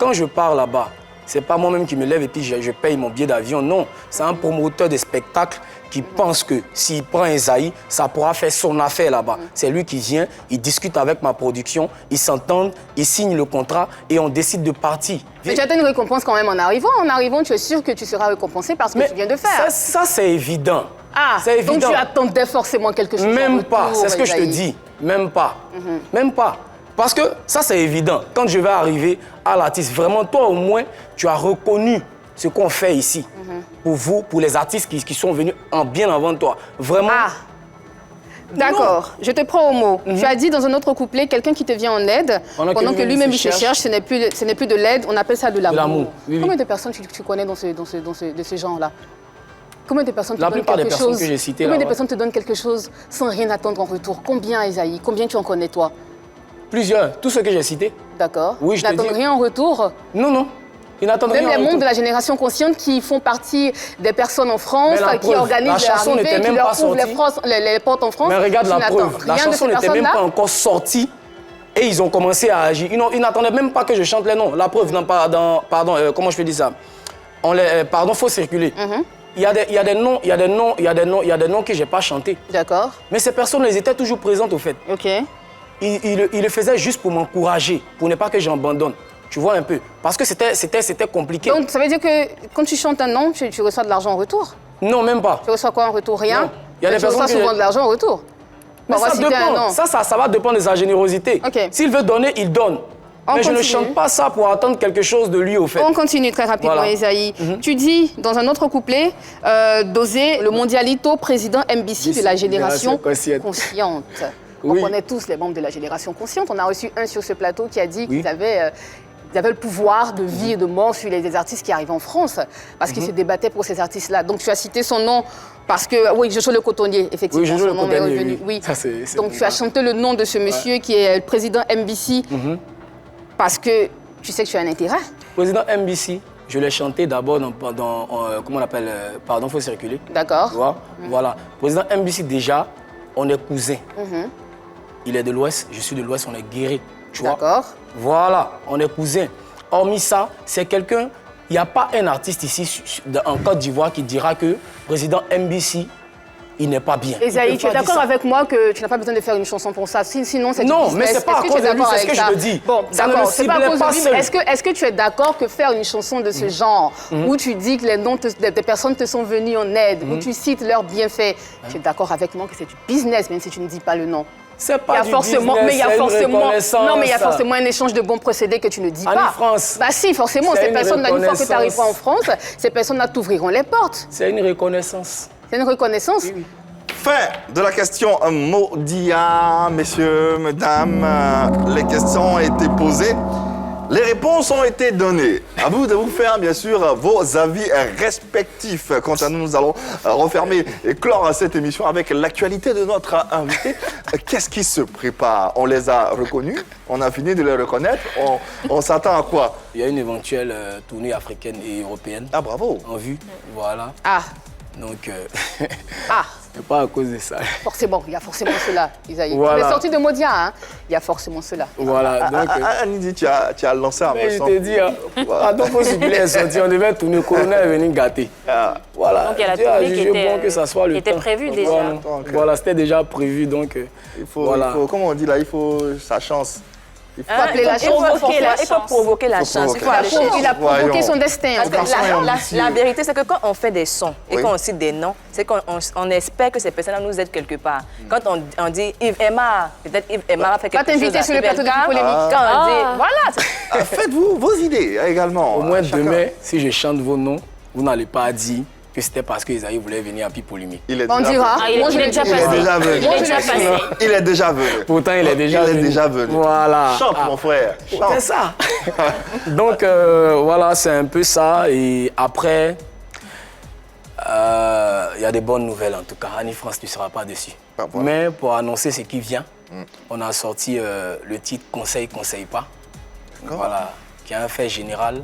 [SPEAKER 7] quand je pars là-bas, c'est pas moi-même qui me lève et puis je paye mon billet d'avion. Non, c'est un promoteur de spectacle qui pense que s'il prend Esaïe, ça pourra faire son affaire là-bas. C'est lui qui vient, il discute avec ma production, ils s'entendent, ils signent le contrat et on décide de partir.
[SPEAKER 3] Mais tu attends une récompense quand même en arrivant. En arrivant, tu es sûr que tu seras récompensé par ce que tu viens de faire.
[SPEAKER 7] Ça c'est évident.
[SPEAKER 3] Ah,
[SPEAKER 7] c'est évident.
[SPEAKER 3] donc tu attendais forcément quelque chose.
[SPEAKER 7] Même pas, c'est ce que je te dis. Même pas. Même pas. Parce que ça, c'est évident. Quand je vais arriver à l'artiste, vraiment, toi au moins, tu as reconnu ce qu'on fait ici. Pour vous, pour les artistes qui sont venus bien avant toi. Vraiment.
[SPEAKER 3] Ah, d'accord. Je te prends au mot. Tu as dit dans un autre couplet, quelqu'un qui te vient en aide, pendant que lui-même il se cherche, ce n'est plus de l'aide, on appelle ça de l'amour.
[SPEAKER 7] Oui.
[SPEAKER 3] Combien de personnes tu connais de ce genre-là? Combien de personnes te
[SPEAKER 7] La
[SPEAKER 3] donnent
[SPEAKER 7] plupart des
[SPEAKER 3] quelque
[SPEAKER 7] personnes
[SPEAKER 3] chose?
[SPEAKER 7] que j'ai citées
[SPEAKER 3] Combien de
[SPEAKER 7] là,
[SPEAKER 3] personnes te donnent quelque chose sans rien attendre en retour? Combien, Esaïe? Combien tu en connais, toi?
[SPEAKER 7] Plusieurs. Tous ceux que j'ai cités.
[SPEAKER 3] D'accord.
[SPEAKER 7] Oui, je te dis.
[SPEAKER 3] N'attendent rien en retour?
[SPEAKER 7] Non, non. Ils n'attendent rien en
[SPEAKER 3] Même les
[SPEAKER 7] retour.
[SPEAKER 3] membres de la génération consciente qui font partie des personnes en France, qui organisent
[SPEAKER 7] la chanson
[SPEAKER 3] leur arrivée,
[SPEAKER 7] n'était
[SPEAKER 3] qui
[SPEAKER 7] même pas
[SPEAKER 3] leur ouvrent
[SPEAKER 7] sortie.
[SPEAKER 3] les portes en France.
[SPEAKER 7] Mais regarde
[SPEAKER 3] tu
[SPEAKER 7] la
[SPEAKER 3] n'attends
[SPEAKER 7] preuve. La
[SPEAKER 3] rien de
[SPEAKER 7] chanson
[SPEAKER 3] ces
[SPEAKER 7] n'était même
[SPEAKER 3] personnes-là?
[SPEAKER 7] pas encore sortie et ils ont commencé à agir. Ils n'attendaient même pas que je chante les noms. La preuve, pardon, comment je peux dire ça? Pardon, faut circuler. Il y a des noms que je n'ai pas chantés.
[SPEAKER 3] D'accord.
[SPEAKER 7] Mais ces personnes, elles étaient toujours présentes au fait.
[SPEAKER 3] Ok.
[SPEAKER 7] Ils le faisaient juste pour m'encourager, pour ne pas que j'abandonne. Tu vois un peu? Parce que c'était compliqué.
[SPEAKER 3] Donc ça veut dire que quand tu chantes un nom, tu reçois de l'argent en retour?
[SPEAKER 7] Non, même pas.
[SPEAKER 3] Tu reçois quoi en retour? Rien?
[SPEAKER 7] Non. Il y a des
[SPEAKER 3] tu reçois
[SPEAKER 7] personnes
[SPEAKER 3] souvent de l'argent en retour?
[SPEAKER 7] Mais
[SPEAKER 3] on va
[SPEAKER 7] ça
[SPEAKER 3] citer un nom.
[SPEAKER 7] dépend. Ça va dépendre de sa générosité.
[SPEAKER 3] Ok.
[SPEAKER 7] S'il veut donner, il donne. Mais je ne chante pas ça pour attendre quelque chose de lui, au fait.
[SPEAKER 3] On continue très rapidement,
[SPEAKER 7] Voilà.
[SPEAKER 3] Esaïe. Tu dis, dans un autre couplet, d'oser le mondialito président MBC de la génération consciente.
[SPEAKER 7] Oui.
[SPEAKER 3] On connaît tous les membres de la génération consciente. On a reçu un sur ce plateau qui a dit qu'ils avaient le pouvoir de vie et de mort sur les artistes qui arrivent en France, parce qu'ils se débattaient pour ces artistes-là. Donc tu as cité son nom parce que, oui, Jojo le Cotonnier, effectivement,
[SPEAKER 7] Oui, Jojo
[SPEAKER 3] son
[SPEAKER 7] le
[SPEAKER 3] nom est
[SPEAKER 7] Cotonnier,
[SPEAKER 3] revenu.
[SPEAKER 7] oui. Ça, c'est
[SPEAKER 3] Donc tu as chanté le nom de ce monsieur qui est le président MBC, parce que tu sais que tu as un intérêt.
[SPEAKER 7] Président MBC, je l'ai chanté d'abord dans comment on appelle, Pardon, faut circuler.
[SPEAKER 3] D'accord.
[SPEAKER 7] Tu vois? Voilà. Président MBC, déjà, on est cousins. Il est de l'Ouest, je suis de l'Ouest, on est guéris. Tu vois?
[SPEAKER 3] D'accord.
[SPEAKER 7] Voilà, on est cousins. Hormis ça, c'est quelqu'un... Il n'y a pas un artiste ici en Côte d'Ivoire qui dira que président MBC, il n'est pas bien.
[SPEAKER 3] Esaïe, tu es d'accord avec moi que tu n'as pas besoin de faire une chanson pour ça, sinon c'est du
[SPEAKER 7] Non,
[SPEAKER 3] business.
[SPEAKER 7] mais c'est pas à cause de lui, c'est ce que je le dis.
[SPEAKER 3] Bon,
[SPEAKER 7] Ça ne
[SPEAKER 3] d'accord,
[SPEAKER 7] le
[SPEAKER 3] c'est pas à cause
[SPEAKER 7] ciblait
[SPEAKER 3] de lui,
[SPEAKER 7] pas
[SPEAKER 3] mais
[SPEAKER 7] seul.
[SPEAKER 3] est-ce que tu es d'accord que faire une chanson de ce genre, où tu dis que les noms des personnes te sont venues en aide, où tu cites leurs bienfaits, tu es d'accord avec moi que c'est du business, même si tu ne dis pas le nom?
[SPEAKER 7] C'est pas du
[SPEAKER 3] forcément,
[SPEAKER 7] business,
[SPEAKER 3] mais il y a
[SPEAKER 7] c'est une
[SPEAKER 3] forcément,
[SPEAKER 7] reconnaissance.
[SPEAKER 3] non, mais il y a forcément un échange de bons procédés que tu ne dis pas.
[SPEAKER 7] France.
[SPEAKER 3] Bah si, forcément,
[SPEAKER 7] C'est
[SPEAKER 3] ces
[SPEAKER 7] une
[SPEAKER 3] personnes-là, une fois que tu arriveras en
[SPEAKER 7] reconnaissance.
[SPEAKER 3] France, ces personnes-là t'ouvriront les portes.
[SPEAKER 7] C'est une reconnaissance.
[SPEAKER 3] C'est une reconnaissance.
[SPEAKER 7] Oui, oui.
[SPEAKER 1] Fin de la question Modia, messieurs, mesdames. Les questions ont été posées. Les réponses ont été données. À vous de vous faire, bien sûr, vos avis respectifs. Quant à nous, nous allons refermer et clore cette émission avec l'actualité de notre invité. Qu'est-ce qui se prépare? On les a reconnus, on a fini de les reconnaître. On s'attend à quoi?
[SPEAKER 7] Il y a une éventuelle tournée africaine et européenne.
[SPEAKER 1] Ah, bravo.
[SPEAKER 7] En vue, voilà.
[SPEAKER 3] Ah,
[SPEAKER 7] Donc,
[SPEAKER 3] ah.
[SPEAKER 7] c'est pas à cause de ça.
[SPEAKER 3] Forcément, il y a forcément cela, Isaïe.
[SPEAKER 7] Voilà.
[SPEAKER 3] On est sorti de Modia, hein. Il y a forcément cela.
[SPEAKER 7] Voilà, donc...
[SPEAKER 1] Anidi, tu as lancé un
[SPEAKER 7] mais je
[SPEAKER 1] son.
[SPEAKER 7] t'ai dit, hein, attends, faut circuler est sorti, on devait tourner, le colonel est venu gâter. Voilà.
[SPEAKER 4] Donc il y a la
[SPEAKER 7] Dieu a
[SPEAKER 4] tournée qui
[SPEAKER 7] jugé
[SPEAKER 4] était,
[SPEAKER 7] bon que ça soit le
[SPEAKER 4] qui était
[SPEAKER 7] temps.
[SPEAKER 4] prévue déjà.
[SPEAKER 7] Voilà, c'était déjà prévu, donc
[SPEAKER 1] Il faut,
[SPEAKER 7] voilà.
[SPEAKER 1] comment on dit là, il faut sa chance. Il faut
[SPEAKER 3] appeler la
[SPEAKER 2] Il
[SPEAKER 3] chance.
[SPEAKER 2] faut provoquer la chance. Il faut aller chez
[SPEAKER 3] Il a provoqué
[SPEAKER 1] Voyons.
[SPEAKER 3] son destin.
[SPEAKER 2] Parce
[SPEAKER 3] en
[SPEAKER 2] que
[SPEAKER 3] fait.
[SPEAKER 2] la vérité, c'est que quand on fait des sons et
[SPEAKER 1] Oui.
[SPEAKER 2] qu'on cite des noms, c'est qu'on espère que ces personnes-là nous aident quelque part. Quand on dit Yves Emma, peut-être Yves Emma a fait
[SPEAKER 3] Va
[SPEAKER 2] quelque chose
[SPEAKER 3] t'inviter
[SPEAKER 2] à
[SPEAKER 3] sur le plateau de
[SPEAKER 2] PPLK.
[SPEAKER 3] Polémique.
[SPEAKER 2] Quand on dit, voilà.
[SPEAKER 1] Faites-vous vos idées également.
[SPEAKER 7] Au moins
[SPEAKER 1] Chacun.
[SPEAKER 7] demain, si je chante vos noms, vous n'allez pas dire que c'était parce que Isaïe voulait venir à Polémique.
[SPEAKER 1] Il est
[SPEAKER 3] On
[SPEAKER 1] déjà
[SPEAKER 3] dira.
[SPEAKER 1] venu.
[SPEAKER 4] Ah, il
[SPEAKER 3] Moi, je
[SPEAKER 4] est
[SPEAKER 3] le
[SPEAKER 4] déjà
[SPEAKER 3] dis.
[SPEAKER 1] Il est
[SPEAKER 4] passé.
[SPEAKER 1] déjà venu.
[SPEAKER 4] Il est déjà passé.
[SPEAKER 1] Il est déjà venu.
[SPEAKER 7] Pourtant, il est déjà venu.
[SPEAKER 1] Il est déjà venu.
[SPEAKER 7] Voilà.
[SPEAKER 1] Chante,
[SPEAKER 7] Ah.
[SPEAKER 1] mon frère.
[SPEAKER 7] C'est
[SPEAKER 1] Chante.
[SPEAKER 7] ça. Donc, voilà, c'est un peu ça. Et après, il y a des bonnes nouvelles en tout cas. Annie France ne sera pas dessus.
[SPEAKER 1] Ah, voilà.
[SPEAKER 7] Mais pour annoncer ce qui vient, on a sorti le titre Conseil, conseille pas. Voilà, qui est un fait général.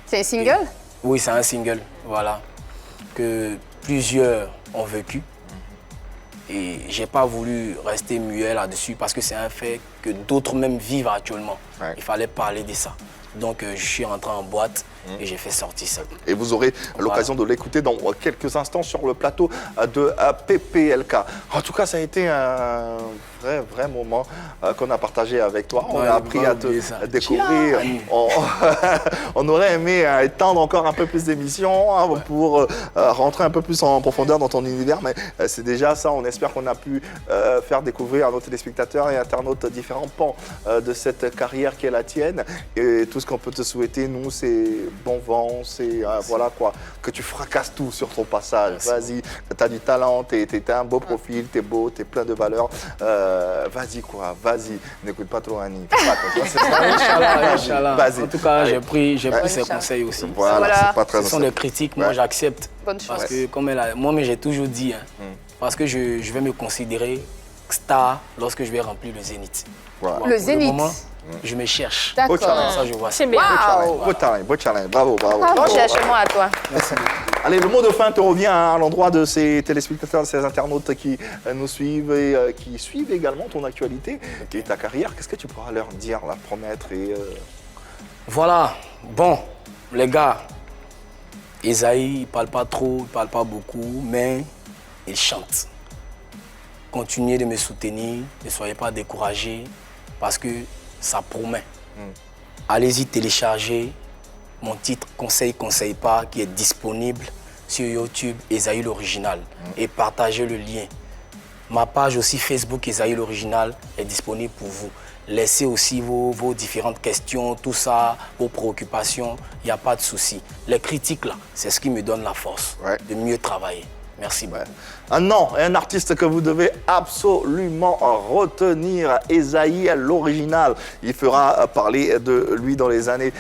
[SPEAKER 3] C'est un single?
[SPEAKER 7] Oui, c'est un single, voilà, que plusieurs ont vécu. Et j'ai pas voulu rester muet là-dessus parce que c'est un fait que d'autres même vivent actuellement.
[SPEAKER 1] Ouais.
[SPEAKER 7] Il fallait parler de ça. Donc je suis rentré en boîte et j'ai fait sortir ça.
[SPEAKER 1] Et vous aurez l'occasion de l'écouter dans quelques instants sur le plateau de PPLK. En tout cas, ça a été un vrai moment qu'on a partagé avec toi. On
[SPEAKER 7] Ouais,
[SPEAKER 1] a appris à
[SPEAKER 7] oublier
[SPEAKER 1] te
[SPEAKER 7] ça.
[SPEAKER 1] découvrir. On aurait aimé étendre encore un peu plus d'émissions pour rentrer un peu plus en profondeur dans ton univers, mais c'est déjà ça. On espère qu'on a pu faire découvrir à nos téléspectateurs et internautes différents pans de cette carrière qui est la tienne. Et tout ce qu'on peut te souhaiter, nous, c'est bon vent, c'est voilà quoi, que tu fracasses tout sur ton passage. Vas-y, tu as du talent, tu as un beau profil, tu es beau, tu es plein de valeurs. Vas-y quoi, vas-y. N'écoute pas trop Annie.
[SPEAKER 7] Inch'Allah, Inch'Allah.
[SPEAKER 1] Vas-y.
[SPEAKER 7] En tout cas,
[SPEAKER 1] Allez.
[SPEAKER 7] j'ai pris ses conseils aussi.
[SPEAKER 1] Voilà, c'est pas très
[SPEAKER 7] Ce sont des critiques, moi
[SPEAKER 1] Ouais.
[SPEAKER 7] j'accepte.
[SPEAKER 3] Bonne chance.
[SPEAKER 7] Parce que comme moi, j'ai toujours dit, parce que je vais me considérer star lorsque je vais remplir le Zénith.
[SPEAKER 1] Voilà.
[SPEAKER 3] Le
[SPEAKER 7] Pour
[SPEAKER 3] Zénith.
[SPEAKER 7] moment, je me cherche.
[SPEAKER 3] D'accord.
[SPEAKER 1] Beau challenge.
[SPEAKER 7] Ça, je vois ça.
[SPEAKER 4] C'est bien.
[SPEAKER 1] Beau challenge, bravo.
[SPEAKER 2] Bon cherchement à toi.
[SPEAKER 1] Allez, le mot de fin te revient à l'endroit de ces téléspectateurs, de ces internautes qui nous suivent et qui suivent également ton actualité et ta carrière. Qu'est-ce que tu pourras leur dire, leur promettre et
[SPEAKER 7] Voilà, bon, les gars, Esaïe, il parle pas trop, il parle pas beaucoup, mais il chante. Continuez de me soutenir, ne soyez pas découragés, parce que ça promet. Allez-y télécharger mon titre Conseil, conseille pas, qui est disponible sur YouTube, Esaïe l'original, et partagez le lien. Ma page aussi Facebook, Esaïe l'original, est disponible pour vous. Laissez aussi vos différentes questions, tout ça, vos préoccupations, il n'y a pas de souci. Les critiques là, c'est ce qui me donne la force de mieux travailler. Merci.
[SPEAKER 1] Ouais. Un nom et un artiste que vous devez absolument retenir, Esaïe l'original. Il fera parler de lui dans les années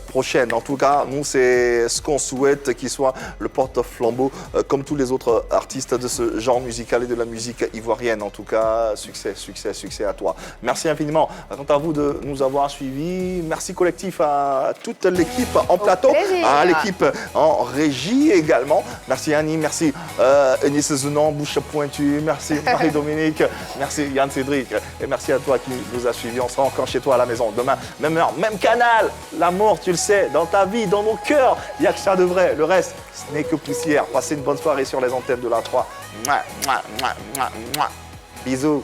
[SPEAKER 1] prochaines. En tout cas, nous, c'est ce qu'on souhaite, qu'il soit le porte-flambeau comme tous les autres artistes de ce genre musical et de la musique ivoirienne. En tout cas, succès, succès, succès à toi. Merci infiniment. Quant à vous de nous avoir suivis. Merci collectif à toute l'équipe en plateau, à l'équipe en régie également. Merci Annie, merci Eunice Zounon, Bouche Pointue, merci Marie-Dominique, merci Yann Cédric et merci à toi qui nous a suivis. On sera encore chez toi à la maison demain, même heure, même canal. L'amour, tu le sais, dans ta vie, dans nos cœurs, il n'y a que ça de vrai. Le reste, ce n'est que poussière. Passez une bonne soirée sur les antennes de la 3. Bisous.